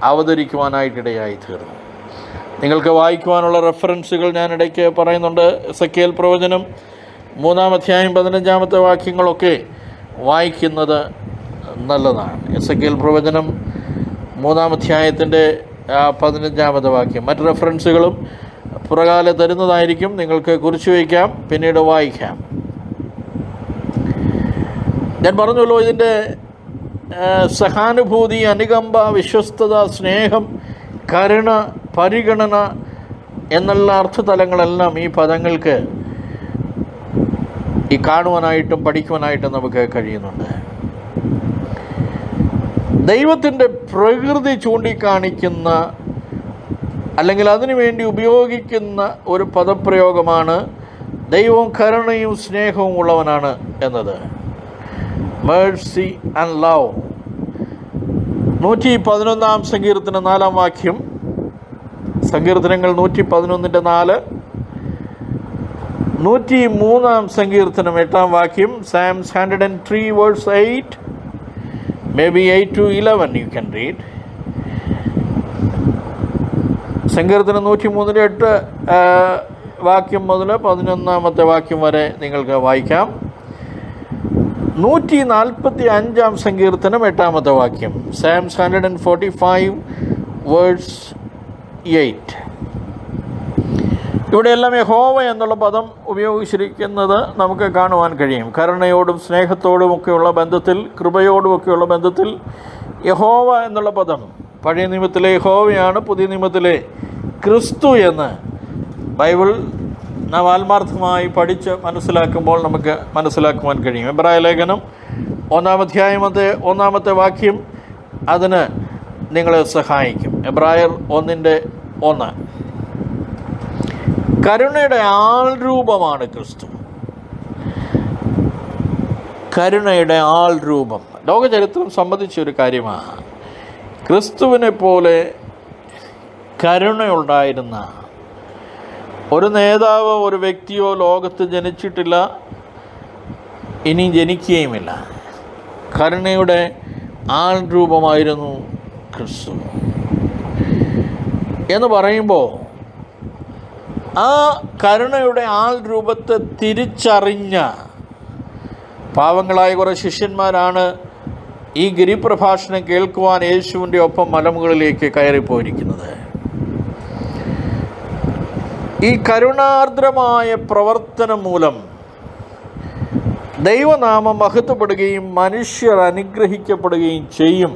അവതരിക്കുവാനായിട്ടിടയായി തീർന്നു. നിങ്ങൾക്ക് വായിക്കുവാനുള്ള റെഫറൻസുകൾ ഞാൻ ഇടയ്ക്ക് പറയുന്നുണ്ട്. എസെക്കിയേൽ പ്രവചനം 3-ാം അധ്യായം 15-ാമത്തെ വാക്യങ്ങളൊക്കെ വായിക്കുന്നത് നല്ലതാണ്. എസെക്കിയേൽ പ്രവചനം 3-ാം അധ്യായത്തിൻ്റെ 15-ാമത്തെ വാക്യം. മറ്റ് റെഫറൻസുകളും പുറകാലെ തരുന്നതായിരിക്കും, നിങ്ങൾക്ക് കുറിച്ച് വയ്ക്കാം, പിന്നീട് വായിക്കാം. ഞാൻ പറഞ്ഞല്ലോ, ഇതിൻ്റെ സഹാനുഭൂതി, അനുകമ്പ, വിശ്വസ്തത, സ്നേഹം, കരുണ, പരിഗണന എന്നുള്ള അർത്ഥതലങ്ങളെല്ലാം ഈ പദങ്ങൾക്ക് ഈ കാണുവാനായിട്ടും പഠിക്കുവാനായിട്ടും നമുക്ക് കഴിയുന്നുണ്ട്. ദൈവത്തിൻ്റെ പ്രകൃതി ചൂണ്ടിക്കാണിക്കുന്ന, അല്ലെങ്കിൽ അതിനുവേണ്ടി ഉപയോഗിക്കുന്ന ഒരു പദപ്രയോഗമാണ് ദൈവം കരുണയും സ്നേഹവും ഉള്ളവനാണ് എന്നത്. Mercy and love. 111-ാം സങ്കീർത്തനം 4-ാം വാക്യം, സങ്കീർത്തനങ്ങൾ 111-4, 103-ാം സങ്കീർത്തനം 8-ാം വാക്യം, Psalms 103 verse 8, maybe 8 to 11 you can read. സങ്കീർത്തനം 103-8 വാക്യം മുതൽ 11-ാമത്തെ വാക്യം വരെ നിങ്ങൾക്ക് വായിക്കാം. 145-ാം സങ്കീർത്തനം 8-ാമത്തെ വാക്യം, Psalms 145 വേഴ്സ് 8. ഇവിടെയെല്ലാം യഹോവ എന്നുള്ള പദം ഉപയോഗിച്ചിരിക്കുന്നത് നമുക്ക് കാണുവാൻ കഴിയും. കരുണയോടും സ്നേഹത്തോടുമൊക്കെയുള്ള ബന്ധത്തിൽ, കൃപയോടുമൊക്കെയുള്ള ബന്ധത്തിൽ യഹോവ എന്നുള്ള പദം പഴയ നിയമത്തിലെ യഹോവയാണ്, പുതിയ നിയമത്തിലെ ക്രിസ്തു എന്ന് ബൈബിൾ നാം ആത്മാർത്ഥമായി പഠിച്ച് മനസ്സിലാക്കുമ്പോൾ നമുക്ക് മനസ്സിലാക്കുവാൻ കഴിയും. എബ്രായ ലേഖനം 1-ാം അധ്യായത്തെ 1-ാമത്തെ വാക്യം അതിന് നിങ്ങളെ സഹായിക്കും. എബ്രായർ 1:1. കരുണയുടെ ആൾരൂപമാണ് ക്രിസ്തു. കരുണയുടെ ആൾരൂപം ലോകചരിത്രം സംബന്ധിച്ച ഒരു കാര്യമാണ്. ക്രിസ്തുവിനെ പോലെ കരുണയുണ്ടായിരുന്ന ഒരു നേതാവോ ഒരു വ്യക്തിയോ ലോകത്ത് ജനിച്ചിട്ടില്ല, ഇനി ജനിക്കുകയുമില്ല. കരുണയുടെ ആൾരൂപമായിരുന്നു ക്രിസ്തു എന്ന് പറയുമ്പോൾ ആ കരുണയുടെ ആൾരൂപത്തെ തിരിച്ചറിഞ്ഞ പാവങ്ങളായ കുറേ ശിഷ്യന്മാരാണ് ഈ ഗിരിപ്രഭാഷണം കേൾക്കുവാൻ യേശുവിൻ്റെ ഒപ്പം മലമുകളിലേക്ക് കയറിപ്പോയിരിക്കുന്നത്. ഈ കരുണാർദ്രമായ പ്രവർത്തനം മൂലം ദൈവനാമം മഹത്വപ്പെടുകയും മനുഷ്യർ അനുഗ്രഹിക്കപ്പെടുകയും ചെയ്യും.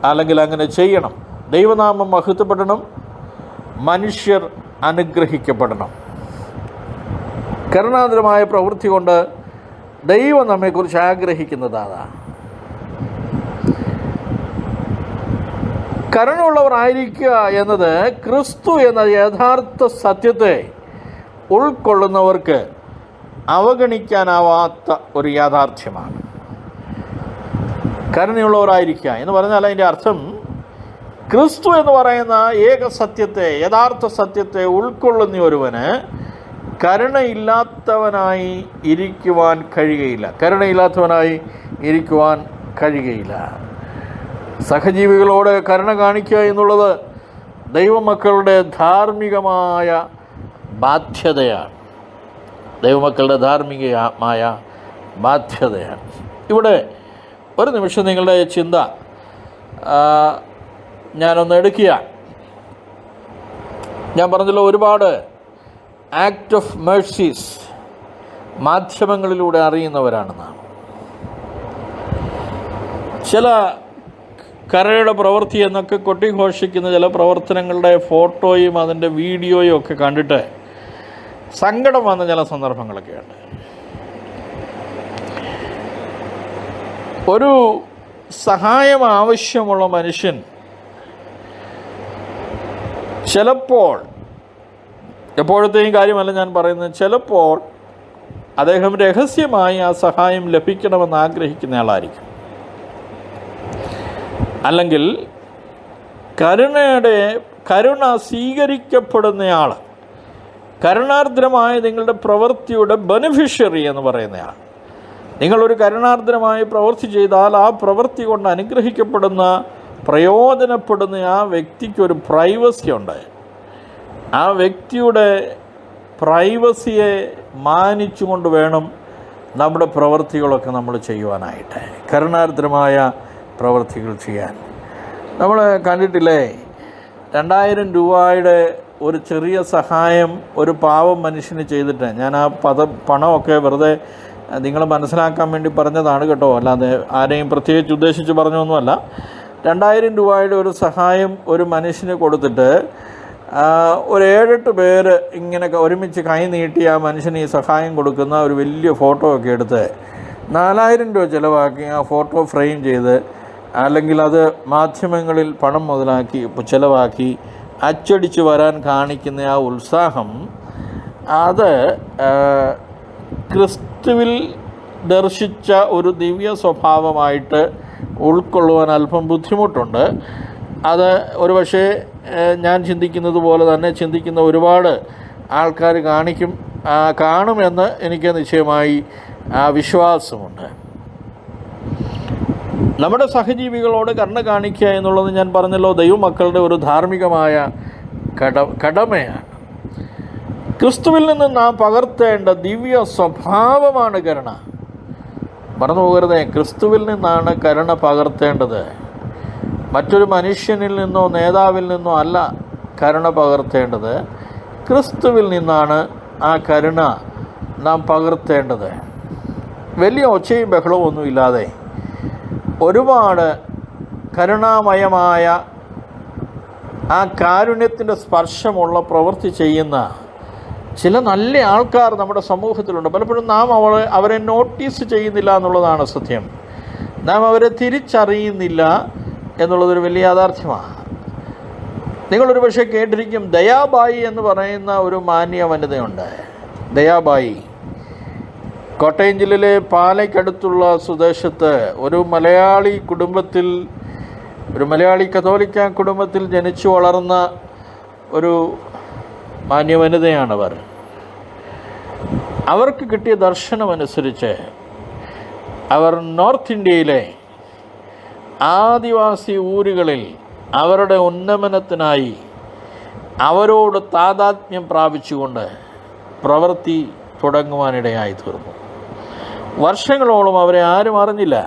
അല്ലെങ്കിൽ അങ്ങനെ ചെയ്യണം. ദൈവനാമം മഹത്വപ്പെടണം, മനുഷ്യർ അനുഗ്രഹിക്കപ്പെടണം. കരുണാർദ്രമായ പ്രവൃത്തി കൊണ്ട് ദൈവം നമ്മെക്കുറിച്ച് ആഗ്രഹിക്കുന്നതാണ്. കരുണയുള്ളവരായിരിക്കുക എന്നത് ക്രിസ്തു എന്ന യഥാർത്ഥ സത്യത്തെ ഉൾക്കൊള്ളുന്നവർക്ക് അവഗണിക്കാനാവാത്ത ഒരു യാഥാർത്ഥ്യമാണ്. കരുണയുള്ളവരായിരിക്കുക എന്ന് പറഞ്ഞാൽ അതിൻ്റെ അർത്ഥം ക്രിസ്തു എന്ന് പറയുന്ന ഏക സത്യത്തെ, യഥാർത്ഥ സത്യത്തെ ഉൾക്കൊള്ളുന്ന ഒരുവന് കരുണയില്ലാത്തവനായി ഇരിക്കുവാൻ കഴിയുകയില്ല. കരുണയില്ലാത്തവനായി ഇരിക്കുവാൻ കഴിയുകയില്ല. സഹജീവികളോട് കരുണ കാണിക്കുക എന്നുള്ളത് ദൈവമക്കളുടെ ധാർമ്മികമായ ബാധ്യതയാണ്. ദൈവമക്കളുടെ ധാർമ്മികമായ ബാധ്യതയാണ്. ഇവിടെ ഒരു നിമിഷം നിങ്ങളുടെ ചിന്ത ഞാനൊന്ന് എടുക്കുക. ഞാൻ പറഞ്ഞല്ലോ, ഒരുപാട് ആക്ട് ഓഫ് മേഴ്സീസ് മാധ്യമങ്ങളിലൂടെ അറിയുന്നവരാണ് നാം. ചില കരുണയുടെ പ്രവൃത്തി എന്നൊക്കെ കൊട്ടിഘോഷിക്കുന്ന ചില പ്രവർത്തനങ്ങളുടെ ഫോട്ടോയും അതിൻ്റെ വീഡിയോയും ഒക്കെ കണ്ടിട്ട് സങ്കടം വന്ന ചില സന്ദർഭങ്ങളൊക്കെയുണ്ട്. ഒരു സഹായം ആവശ്യമുള്ള മനുഷ്യൻ ചിലപ്പോൾ, എപ്പോഴത്തെയും കാര്യമല്ല ഞാൻ പറയുന്നത്, ചിലപ്പോൾ അദ്ദേഹം രഹസ്യമായി ആ സഹായം ലഭിക്കണമെന്ന് ആഗ്രഹിക്കുന്ന ആളായിരിക്കും. അല്ലെങ്കിൽ കരുണ സ്വീകരിക്കപ്പെടുന്നയാൾ, കരുണാർദ്രമായ നിങ്ങളുടെ പ്രവൃത്തിയുടെ ബെനിഫിഷ്യറി എന്ന് പറയുന്നയാൾ. നിങ്ങളൊരു കരുണാർദ്രമായ പ്രവൃത്തി ചെയ്താൽ ആ പ്രവൃത്തി കൊണ്ട് അനുഗ്രഹിക്കപ്പെടുന്ന, പ്രയോജനപ്പെടുന്ന ആ വ്യക്തിക്കൊരു പ്രൈവസി ഉണ്ട്. ആ വ്യക്തിയുടെ പ്രൈവസിയെ മാനിച്ചുകൊണ്ട് വേണം നമ്മുടെ പ്രവൃത്തികളൊക്കെ നമ്മൾ ചെയ്യുവാനായിട്ട്, കരുണാർദ്രമായ പ്രവൃത്തികൾ ചെയ്യാൻ. നമ്മൾ കണ്ടിട്ടില്ലേ, 2000 രൂപയുടെ ഒരു ചെറിയ സഹായം ഒരു പാവം മനുഷ്യന് ചെയ്തിട്ട്, ഞാൻ ആ പണമൊക്കെ വെറുതെ നിങ്ങൾ മനസ്സിലാക്കാൻ വേണ്ടി പറഞ്ഞതാണ് കേട്ടോ, അല്ലാതെ ആരെയും പ്രത്യേകിച്ച് ഉദ്ദേശിച്ച് പറഞ്ഞൊന്നുമല്ല. 2000 രൂപയുടെ ഒരു സഹായം ഒരു മനുഷ്യന് കൊടുത്തിട്ട് ഒരു 7-8 പേര് ഇങ്ങനെ ഒരുമിച്ച് കൈ നീട്ടി ആ മനുഷ്യന് ഈ സഹായം കൊടുക്കുന്ന ഒരു വലിയ ഫോട്ടോ ഒക്കെ എടുത്ത് 4000 രൂപ ചിലവാക്കി ആ ഫോട്ടോ ഫ്രെയിം ചെയ്ത്, അല്ലെങ്കിൽ അത് മാധ്യമങ്ങളിൽ പണം മുതലാക്കി ചിലവാക്കി അച്ചടിച്ച് വരാൻ കാണിക്കുന്ന ആ ഉത്സാഹം, അത് ക്രിസ്തുവിൽ ദർശിച്ച ഒരു ദിവ്യ സ്വഭാവമായിട്ട് ഉൾക്കൊള്ളുവാൻ അല്പം ബുദ്ധിമുട്ടുണ്ട്. അത് ഒരുപക്ഷെ ഞാൻ ചിന്തിക്കുന്നത് പോലെ തന്നെ ചിന്തിക്കുന്ന ഒരുപാട് ആൾക്കാർ കാണുമെന്ന് എനിക്ക് നിശ്ചയമായി വിശ്വാസമുണ്ട്. നമ്മുടെ സഹജീവികളോട് കരുണ കാണിക്കുക എന്നുള്ളത് ഞാൻ പറഞ്ഞല്ലോ ദൈവമക്കളുടെ ഒരു ധാർമ്മികമായ കടമയാണ്. ക്രിസ്തുവിൽ നിന്ന് നാം പകർത്തേണ്ട ദിവ്യ സ്വഭാവമാണ് കരുണ. മറന്നു പോകരുതേ, ക്രിസ്തുവിൽ നിന്നാണ് കരുണ പകർത്തേണ്ടത്. മറ്റൊരു മനുഷ്യനിൽ നിന്നോ നേതാവിൽ നിന്നോ അല്ല കരുണ പകർത്തേണ്ടത്, ക്രിസ്തുവിൽ നിന്നാണ് ആ കരുണ നാം പകർത്തേണ്ടത്. വലിയ ഒച്ചയും ബഹളവും ഒന്നുമില്ലാതെ ഒരുപാട് കരുണാമയമായ ആ കാരുണ്യത്തിൻ്റെ സ്പർശമുള്ള പ്രവൃത്തി ചെയ്യുന്ന ചില നല്ല ആൾക്കാർ നമ്മുടെ സമൂഹത്തിലുണ്ട്. പലപ്പോഴും നാം അവരെ നോട്ടീസ് ചെയ്യുന്നില്ല എന്നുള്ളതാണ് സത്യം. നാം അവരെ തിരിച്ചറിയുന്നില്ല എന്നുള്ളതൊരു വലിയ യാഥാർത്ഥ്യമാണ്. നിങ്ങളൊരു പക്ഷേ കേട്ടിരിക്കും, ദയാബായി എന്ന് പറയുന്ന ഒരു മാന്യ വനിതയുണ്ട്. ദയാബായി കോട്ടയം ജില്ലയിലെ പാലയ്ക്കടുത്തുള്ള സ്വദേശത്ത് ഒരു മലയാളി കത്തോലിക്ക കുടുംബത്തിൽ ജനിച്ചു വളർന്ന ഒരു മാന്യ വനിതയാണവർ. അവർക്ക് കിട്ടിയ ദർശനമനുസരിച്ച് അവർ നോർത്ത് ഇന്ത്യയിലെ ആദിവാസി ഊരുകളിൽ അവരുടെ ഉന്നമനത്തിനായി അവരോട് താതാത്മ്യം പ്രാപിച്ചുകൊണ്ട് പ്രവൃത്തി തുടങ്ങുവാനിടയായി തീർന്നു. വർഷങ്ങളോളം അവരെ ആരും അറിഞ്ഞില്ല.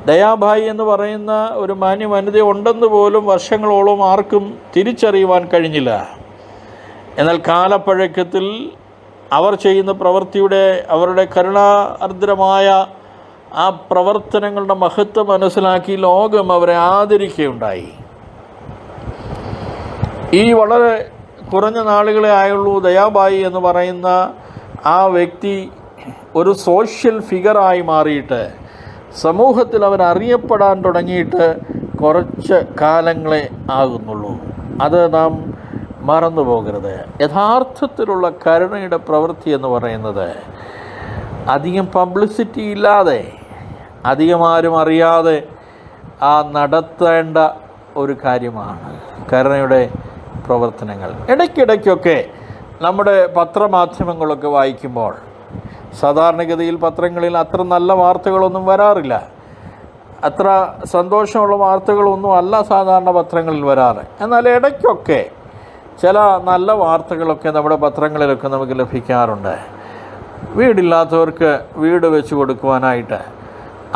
ദയാബായി എന്ന് പറയുന്ന ഒരു മാന്യ വനിത ഉണ്ടെന്ന് പോലും വർഷങ്ങളോളം ആർക്കും തിരിച്ചറിയുവാൻ കഴിഞ്ഞില്ല. എന്നാൽ കാലപ്പഴക്കത്തിൽ അവർ ചെയ്യുന്ന പ്രവൃത്തിയുടെ, അവരുടെ കരുണാർദ്രമായ ആ പ്രവർത്തനങ്ങളുടെ മഹത്വം മനസ്സിലാക്കി ലോകം അവരെ ആദരിക്കുകയുണ്ടായി. ഈ വളരെ കുറഞ്ഞ നാളുകളെ ആയുള്ളൂ ദയാബായി എന്ന് പറയുന്ന ആ വ്യക്തി ഒരു സോഷ്യൽ ഫിഗറായി മാറിയിട്ട് സമൂഹത്തിൽ അവരറിയപ്പെടാൻ തുടങ്ങിയിട്ട് കുറച്ച് കാലങ്ങളെ ആകുന്നുള്ളൂ. അത് നാം മറന്നു പോകരുത്. യഥാർത്ഥത്തിലുള്ള കരുണയുടെ പ്രവൃത്തി എന്ന് പറയുന്നത് അധികം പബ്ലിസിറ്റി ഇല്ലാതെ, അധികം ആരും അറിയാതെ നടത്തേണ്ട ഒരു കാര്യമാണ് കരുണയുടെ പ്രവർത്തനങ്ങൾ. ഇടയ്ക്കിടയ്ക്കൊക്കെ നമ്മുടെ പത്രമാധ്യമങ്ങളൊക്കെ വായിക്കുമ്പോൾ, സാധാരണഗതിയിൽ പത്രങ്ങളിൽ അത്ര നല്ല വാർത്തകളൊന്നും വരാറില്ല, അത്ര സന്തോഷമുള്ള വാർത്തകളൊന്നും അല്ല സാധാരണ പത്രങ്ങളിൽ വരാറ്. എന്നാൽ ഇടയ്ക്കൊക്കെ ചില നല്ല വാർത്തകളൊക്കെ നമ്മുടെ പത്രങ്ങളിലൊക്കെ നമുക്ക് ലഭിക്കാറുണ്ട്. വീടില്ലാത്തവർക്ക് വീട് വെച്ച് കൊടുക്കുവാനായിട്ട്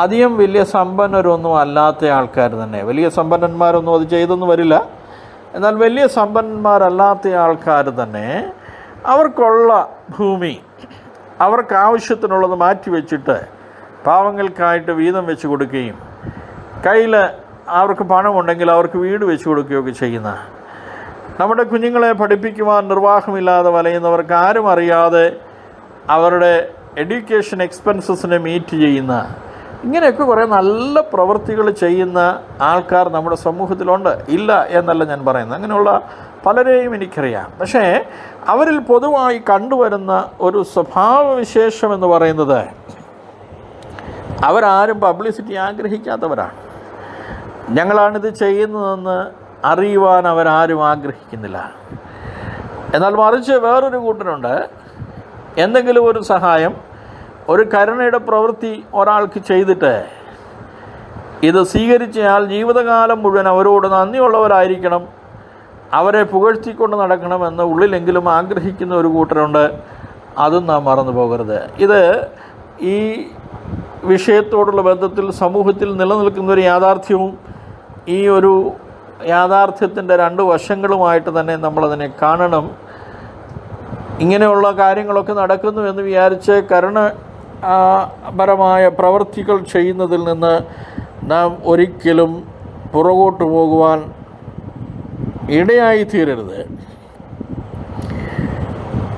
അധികം വലിയ സമ്പന്നരൊന്നും അല്ലാത്ത ആൾക്കാർ തന്നെ, വലിയ സമ്പന്നന്മാരൊന്നും അത് ചെയ്തൊന്നും വരില്ല, എന്നാൽ വലിയ സമ്പന്നന്മാരല്ലാത്ത ആൾക്കാർ തന്നെ അവർക്കുള്ള ഭൂമി അവർക്ക് ആവശ്യത്തിനുള്ളത് മാറ്റിവെച്ചിട്ട് പാവങ്ങൾക്കായിട്ട് വീതം വെച്ച് കൊടുക്കുകയും കയ്യിൽ അവർക്ക് പണമുണ്ടെങ്കിൽ അവർക്ക് വീട് വെച്ച് കൊടുക്കുകയൊക്കെ ചെയ്യുന്ന, നമ്മുടെ കുഞ്ഞുങ്ങളെ പഠിപ്പിക്കുവാൻ നിർവാഹമില്ലാതെ വലയുന്നവർക്ക് ആരും അറിയാതെ അവരുടെ എഡ്യൂക്കേഷൻ എക്സ്പെൻസസിനെ മീറ്റ് ചെയ്യുന്ന, ഇങ്ങനെയൊക്കെ കുറേ നല്ല പ്രവൃത്തികൾ ചെയ്യുന്ന ആൾക്കാർ നമ്മുടെ സമൂഹത്തിലുണ്ട്. ഇല്ല എന്നല്ല ഞാൻ പറയുന്നത്, അങ്ങനെയുള്ള പലരെയും എനിക്കറിയാം. പക്ഷേ അവരിൽ പൊതുവായി കണ്ടുവരുന്ന ഒരു സ്വഭാവവിശേഷം എന്ന് പറയുന്നത് അവരാരും പബ്ലിസിറ്റി ആഗ്രഹിക്കാത്തവരാണ്. ഞങ്ങളാണിത് ചെയ്യുന്നതെന്ന് അറിയുവാൻ അവരാരും ആഗ്രഹിക്കുന്നില്ല. എന്നാൽ മറിച്ച് വേറൊരു കൂട്ടരുണ്ട്, എന്തെങ്കിലും ഒരു സഹായം, ഒരു കരുണയുടെ പ്രവൃത്തി ഒരാൾക്ക് ചെയ്തിട്ട് ഇത് സ്വീകരിച്ചയാൾ ജീവിതകാലം മുഴുവൻ അവരോട് നന്ദിയുള്ളവരായിരിക്കണം, അവരെ പുകഴ്ത്തിക്കൊണ്ട് നടക്കണമെന്ന് ഉള്ളിലെങ്കിലും ആഗ്രഹിക്കുന്ന ഒരു കൂട്ടരുണ്ട്. അതും നാം മറന്നു പോകരുത്. ഇത് ഈ വിഷയത്തോടുള്ള ബന്ധത്തിൽ സമൂഹത്തിൽ നിലനിൽക്കുന്ന ഒരു യാഥാർത്ഥ്യവും ഈ ഒരു യാഥാർത്ഥ്യത്തിൻ്റെ രണ്ട് വശങ്ങളുമായിട്ട് തന്നെ നമ്മളതിനെ കാണണം. ഇങ്ങനെയുള്ള കാര്യങ്ങളൊക്കെ നടക്കുന്നു എന്ന് വിചാരിച്ച് കരുണപരമായ പ്രവൃത്തികൾ ചെയ്യുന്നതിൽ നിന്ന് നാം ഒരിക്കലും പുറകോട്ട് പോകുവാൻ ഇടയായിത്തീരരുത്.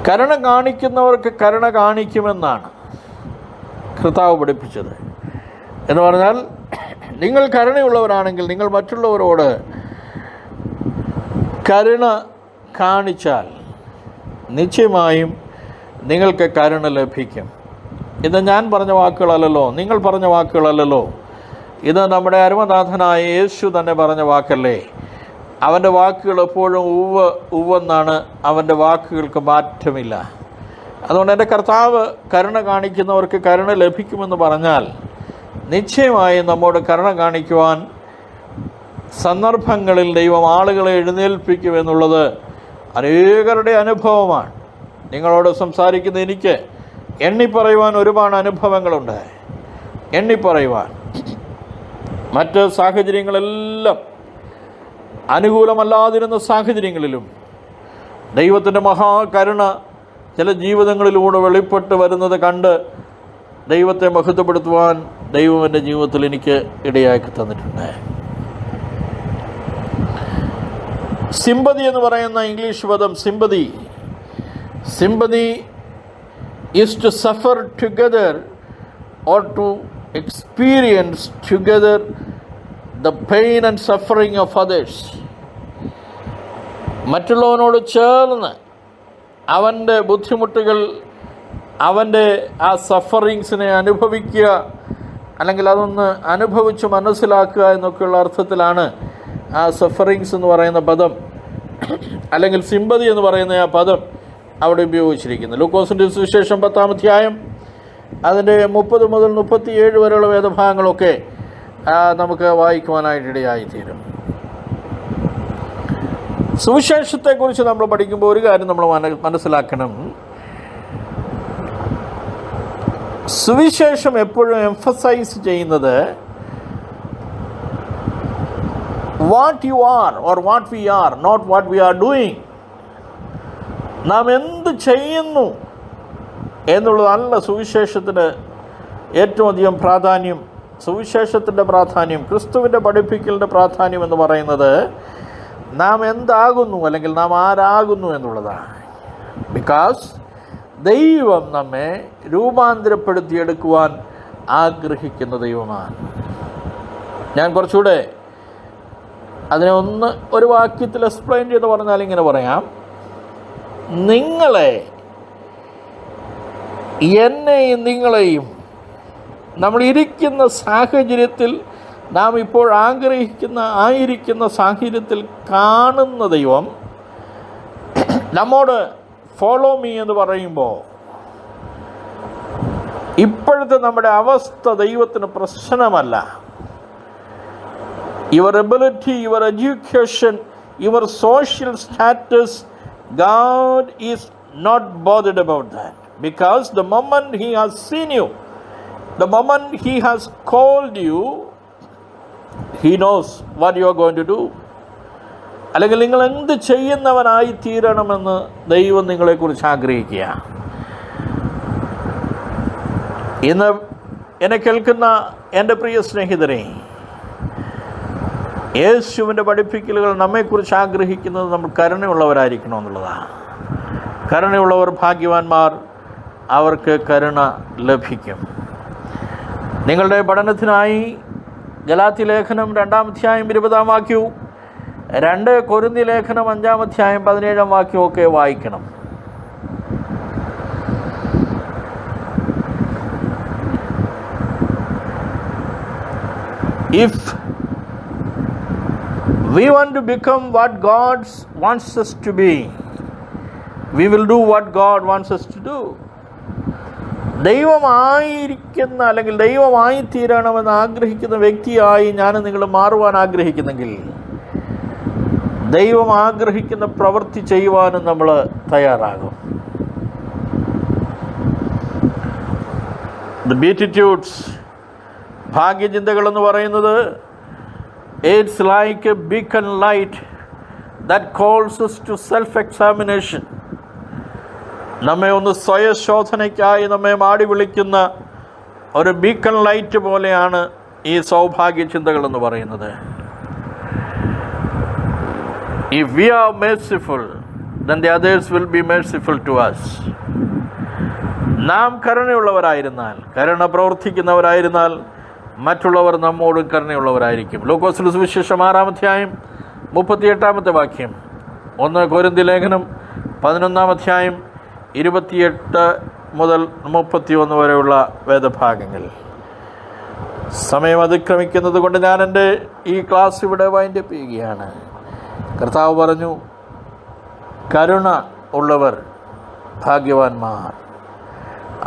കരുണ കാണിക്കുന്നവർക്ക് കരുണ കാണിക്കുമെന്നാണ് കർത്താവ് പഠിപ്പിച്ചത്. എന്ന് പറഞ്ഞാൽ നിങ്ങൾ കരുണയുള്ളവരാണെങ്കിൽ നിങ്ങൾ മറ്റുള്ളവരോട് കരുണ കാണിച്ചാൽ നിശ്ചയമായും നിങ്ങൾക്ക് കരുണ ലഭിക്കും. ഇത് ഞാൻ പറഞ്ഞ വാക്കുകളല്ലല്ലോ, നിങ്ങൾ പറഞ്ഞ വാക്കുകളല്ലല്ലോ, ഇത് നമ്മുടെ അരുമനാഥനായ യേശു തന്നെ പറഞ്ഞ വാക്കല്ലേ. അവൻ്റെ വാക്കുകൾ എപ്പോഴും ഉവ്വെന്നാണ്, അവൻ്റെ വാക്കുകൾക്ക് മാറ്റമില്ല. അതുകൊണ്ട് എൻ്റെ കർത്താവ് കരുണ കാണിക്കുന്നവർക്ക് കരുണ ലഭിക്കുമെന്ന് പറഞ്ഞാൽ നിശ്ചയമായും നമ്മോട് കരുണ കാണിക്കുവാൻ സന്ദർഭങ്ങളിൽ ദൈവം ആളുകളെ എഴുന്നേൽപ്പിക്കുമെന്നുള്ളത് അനേകരുടെ അനുഭവമാണ്. നിങ്ങളോട് സംസാരിക്കുന്ന എനിക്ക് എണ്ണിപ്പറയുവാൻ ഒരുപാട് അനുഭവങ്ങളുണ്ട്. എണ്ണിപ്പറയുവാൻ മറ്റ് സാഹചര്യങ്ങളെല്ലാം അനുകൂലമല്ലാതിരുന്ന സാഹചര്യങ്ങളിലും ദൈവത്തിൻ്റെ മഹാകരുണ ചില ജീവിതങ്ങളിലൂടെ വെളിപ്പെട്ട് വരുന്നത് കണ്ട് ദൈവത്തെ മഹത്വപ്പെടുത്തുവാൻ ദൈവം എൻ്റെ ജീവിതത്തിൽ എനിക്ക് ഇടയാക്കി തന്നിട്ടുണ്ട്. സിമ്പതി എന്ന് പറയുന്ന ഇംഗ്ലീഷ് പദം sympathy is to suffer together or to experience together the pain and suffering of others. മറ്റുള്ളവനോട് ചേർന്ന് അവൻ്റെ ബുദ്ധിമുട്ടുകൾ, അവൻ്റെ ആ സഫറിങ്സിനെ അനുഭവിക്കുക, അല്ലെങ്കിൽ അതൊന്ന് അനുഭവിച്ച് മനസ്സിലാക്കുക എന്നൊക്കെയുള്ള അർത്ഥത്തിലാണ് ആ സഫറിങ്സ് എന്ന് പറയുന്ന പദം, അല്ലെങ്കിൽ സിമ്പതി എന്ന് പറയുന്ന ആ പദം അവിടെ ഉപയോഗിച്ചിരിക്കുന്നത്. ലൂക്കോസിൻ്റെ സുവിശേഷം 10-ാം അധ്യായം അതിൻ്റെ 30 മുതൽ 37 വരെയുള്ള വേദഭാഗങ്ങളൊക്കെ നമുക്ക് വായിക്കുവാനായിട്ടിടയായിത്തീരും. സുവിശേഷത്തെക്കുറിച്ച് നമ്മൾ പഠിക്കുമ്പോൾ ഒരു കാര്യം നമ്മൾ മനസ്സിലാക്കണം. സുവിശേഷം എപ്പോഴും എംഫസൈസ് ചെയ്യുന്നത് what you are or what we are, not what we are doing. നാം എന്ത് ചെയ്യുന്നു എന്നുള്ളതല്ല സുവിശേഷത്തിന് ഏറ്റവും അധികം പ്രാധാന്യം. സുവിശേഷത്തിൻ്റെ പ്രാധാന്യം, ക്രിസ്തുവിൻ്റെ പഠിപ്പിക്കലിൻ്റെ പ്രാധാന്യം എന്ന് പറയുന്നത് നാം എന്താകുന്നു അല്ലെങ്കിൽ നാം ആരാകുന്നു എന്നുള്ളതാണ്. ബിക്കോസ് ദൈവം നമ്മെ രൂപാന്തരപ്പെടുത്തിയെടുക്കുവാൻ ആഗ്രഹിക്കുന്ന ദൈവമാണ്. ഞാൻ കുറച്ചുകൂടെ അതിനെ ഒരു വാക്യത്തിൽ എക്സ്പ്ലെയിൻ ചെയ്ത് പറഞ്ഞാൽ ഇങ്ങനെ പറയാം: നിങ്ങളെ, എന്നെയും നിങ്ങളെയും നമ്മൾ ഇരിക്കുന്ന സാഹചര്യത്തിൽ, നാം ഇപ്പോൾ ആയിരിക്കുന്ന സാഹചര്യത്തിൽ കാണുന്ന ദൈവം നമ്മോട് ഫോളോ മീ എന്ന് പറയുമ്പോൾ ഇപ്പോഴത്തെ നമ്മുടെ അവസ്ഥ ദൈവത്തിന് പ്രശ്നമല്ല. Your ability, your education, your social status, God is not bothered about that. Because the moment He has seen you, the moment He has called you, He knows what you are going to do. അല്ലെങ്കിൽ നിങ്ങൾ എന്ത് ചെയ്യുന്നവനായി തീരണമെന്ന് ദൈവം നിങ്ങളെക്കുറിച്ച് ആഗ്രഹിക്കുക. ഇന്ന് എന്നെ കേൾക്കുന്ന എൻ്റെ പ്രിയ സ്നേഹിതരെ, യേശുവിൻ്റെ പഠിപ്പിക്കലുകൾ നമ്മെക്കുറിച്ച് ആഗ്രഹിക്കുന്നത് നമ്മൾ കരുണയുള്ളവരായിരിക്കണം എന്നുള്ളതാണ്. കരുണയുള്ളവർ ഭാഗ്യവാന്മാർ, അവർക്ക് കരുണ ലഭിക്കും. നിങ്ങളുടെ പഠനത്തിനായി ഗലാത്യ ലേഖനം 2-ാം അധ്യായം 20-ാം വാക്യവും 2 കൊരിന്ത്യ ലേഖനം 5-ാം അധ്യായം 17-ാം വാക്യവും ഒക്കെ വായിക്കണം. If we want to become what God wants us to be, we will do what God wants us to do. ദൈവമായിരിക്കുന്ന അല്ലെങ്കിൽ ദൈവമായി തീരണമെന്ന് ആഗ്രഹിക്കുന്ന വ്യക്തിയായി ഞാൻ നിങ്ങൾ മാറുവാൻ ആഗ്രഹിക്കുന്നെങ്കിൽ ദൈവം ആഗ്രഹിക്കുന്ന പ്രവൃത്തി ചെയ്യുവാനും നമ്മൾ തയ്യാറാകും. ദ ബീറ്റിറ്റ്യൂഡ്സ്, ഭാഗ്യചിന്തകളെന്ന് പറയുന്നത്, it's like a beacon light that calls us to self-examination. നമ്മെ ഒന്ന് സ്വയശോധനയ്ക്കായി നമ്മെ മാടി വിളിക്കുന്ന ഒരു ബീക്കൺ ലൈറ്റ് പോലെയാണ് ഈ സൗഭാഗ്യ ചിന്തകളെന്ന് പറയുന്നത്. If we are merciful, then the others will be merciful to us. നാം കരുണയുള്ളവരായിരുന്നാൽ, കരുണ പ്രവർത്തിക്കുന്നവരായിരുന്നാൽ മറ്റുള്ളവർ നമ്മോടും കരുണയുള്ളവരായിരിക്കും. ലൂക്കോസിന്റെ സുവിശേഷം 6-ാം അധ്യായം 38-ാമത്തെ വാക്യം, 1 കൊരിന്ത്യ ലേഖനം 11-ാം അധ്യായം 28 മുതൽ 31 വരെയുള്ള വേദഭാഗങ്ങൾ. സമയം അതിക്രമിക്കുന്നത് കൊണ്ട് ഞാൻ എൻ്റെ ഈ ക്ലാസ് ഇവിടെ വൈൻഡപ്പ് ചെയ്യുകയാണ്. കർത്താവ് പറഞ്ഞു, കരുണ ഉള്ളവർ ഭാഗ്യവാന്മാർ,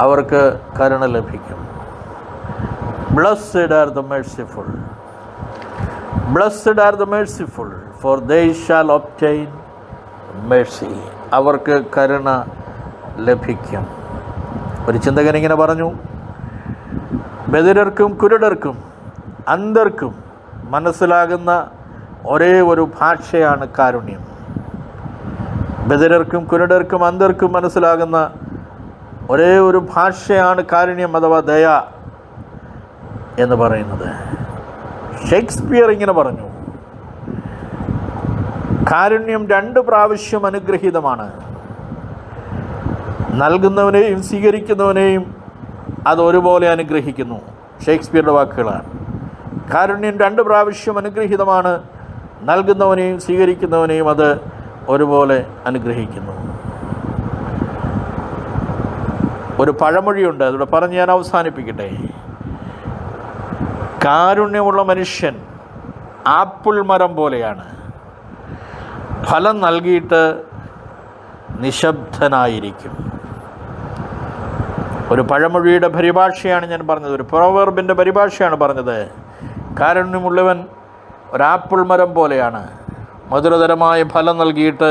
അവർക്ക് കരുണ ലഭിക്കും. Blessed are the merciful. Blessed are the merciful, for they shall obtain mercy. അവർക്ക് കരുണ ലഭിക്കും. ഒരു ചിന്തകൻ ഇങ്ങനെ പറഞ്ഞു, ബധിരർക്കും കുരുടർക്കും അന്ധർക്കും മനസ്സിലാകുന്ന ഒരേ ഒരു ഭാഷയാണ് കാരുണ്യം. ബധിരർക്കും കുരുടർക്കും അന്ധർക്കും മനസ്സിലാകുന്ന ഒരേ ഒരു ഭാഷയാണ് കാരുണ്യം അഥവാ ദയ എന്ന് പറയുന്നത്. ഷേക്സ്പിയർ ഇങ്ങനെ പറഞ്ഞു, കാരുണ്യം 2 പ്രാവശ്യം അനുഗ്രഹീതമാണ്. നൽകുന്നവനെയും സ്വീകരിക്കുന്നവനെയും അത് ഒരുപോലെ അനുഗ്രഹിക്കുന്നു. ഷേക്സ്പിയറുടെ വാക്കുകളാണ്. കാരുണ്യം 2 പ്രാവശ്യം അനുഗ്രഹീതമാണ്. നൽകുന്നവനെയും സ്വീകരിക്കുന്നവനെയും അത് ഒരുപോലെ അനുഗ്രഹിക്കുന്നു. ഒരു പഴമൊഴിയുണ്ട്, അതോടെ പറഞ്ഞ് ഞാൻ അവസാനിപ്പിക്കട്ടെ. കാരുണ്യമുള്ള മനുഷ്യൻ ആപ്പിൾ മരം പോലെയാണ്, ഫലം നൽകിയിട്ട് നിശബ്ദനായിരിക്കും. ഒരു പഴമൊഴിയുടെ പരിഭാഷയാണ് ഞാൻ പറഞ്ഞത്, ഒരു പ്രോവർബിൻ്റെ പരിഭാഷയാണ് പറഞ്ഞത്. കാരുണ്യമുള്ളവൻ ഒരാപ്പിൾ മരം പോലെയാണ്, മധുരതരമായ ഫലം നൽകിയിട്ട്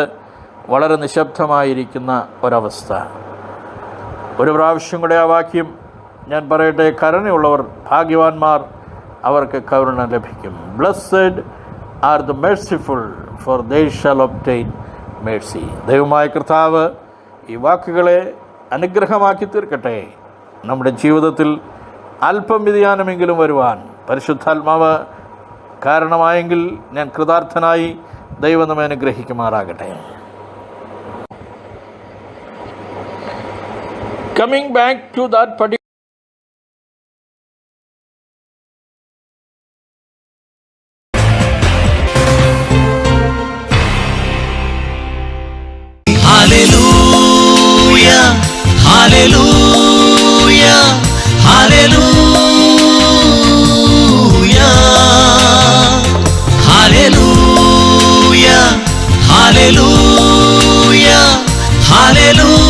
വളരെ നിശബ്ദമായിരിക്കുന്ന ഒരവസ്ഥ. ഒരു പ്രാവശ്യം കൂടെ ആ വാക്യം ഞാൻ പറയട്ടെ. കരുണയുള്ളവർ ഭാഗ്യവാന്മാർ, അവർക്ക് കരുണ ലഭിക്കും. Blessed are the merciful, for they shall obtain mercy. ദൈവമായ കർത്താവ് ഈ വാക്കുകളെ അനുഗ്രഹമാക്കി തീർക്കട്ടെ. നമ്മുടെ ജീവിതത്തിൽ അല്പം വ്യതിയാനമെങ്കിലും വരുവാൻ പരിശുദ്ധാത്മാവ് കാരണമായെങ്കിൽ ഞാൻ കൃതാർത്ഥനായി. ദൈവം നമ്മെ അനുഗ്രഹിക്കുമാറാകട്ടെ. Coming back to that Hallelujah, hallelujah, hallelujah, hallelujah, hallelujah, hallelujah.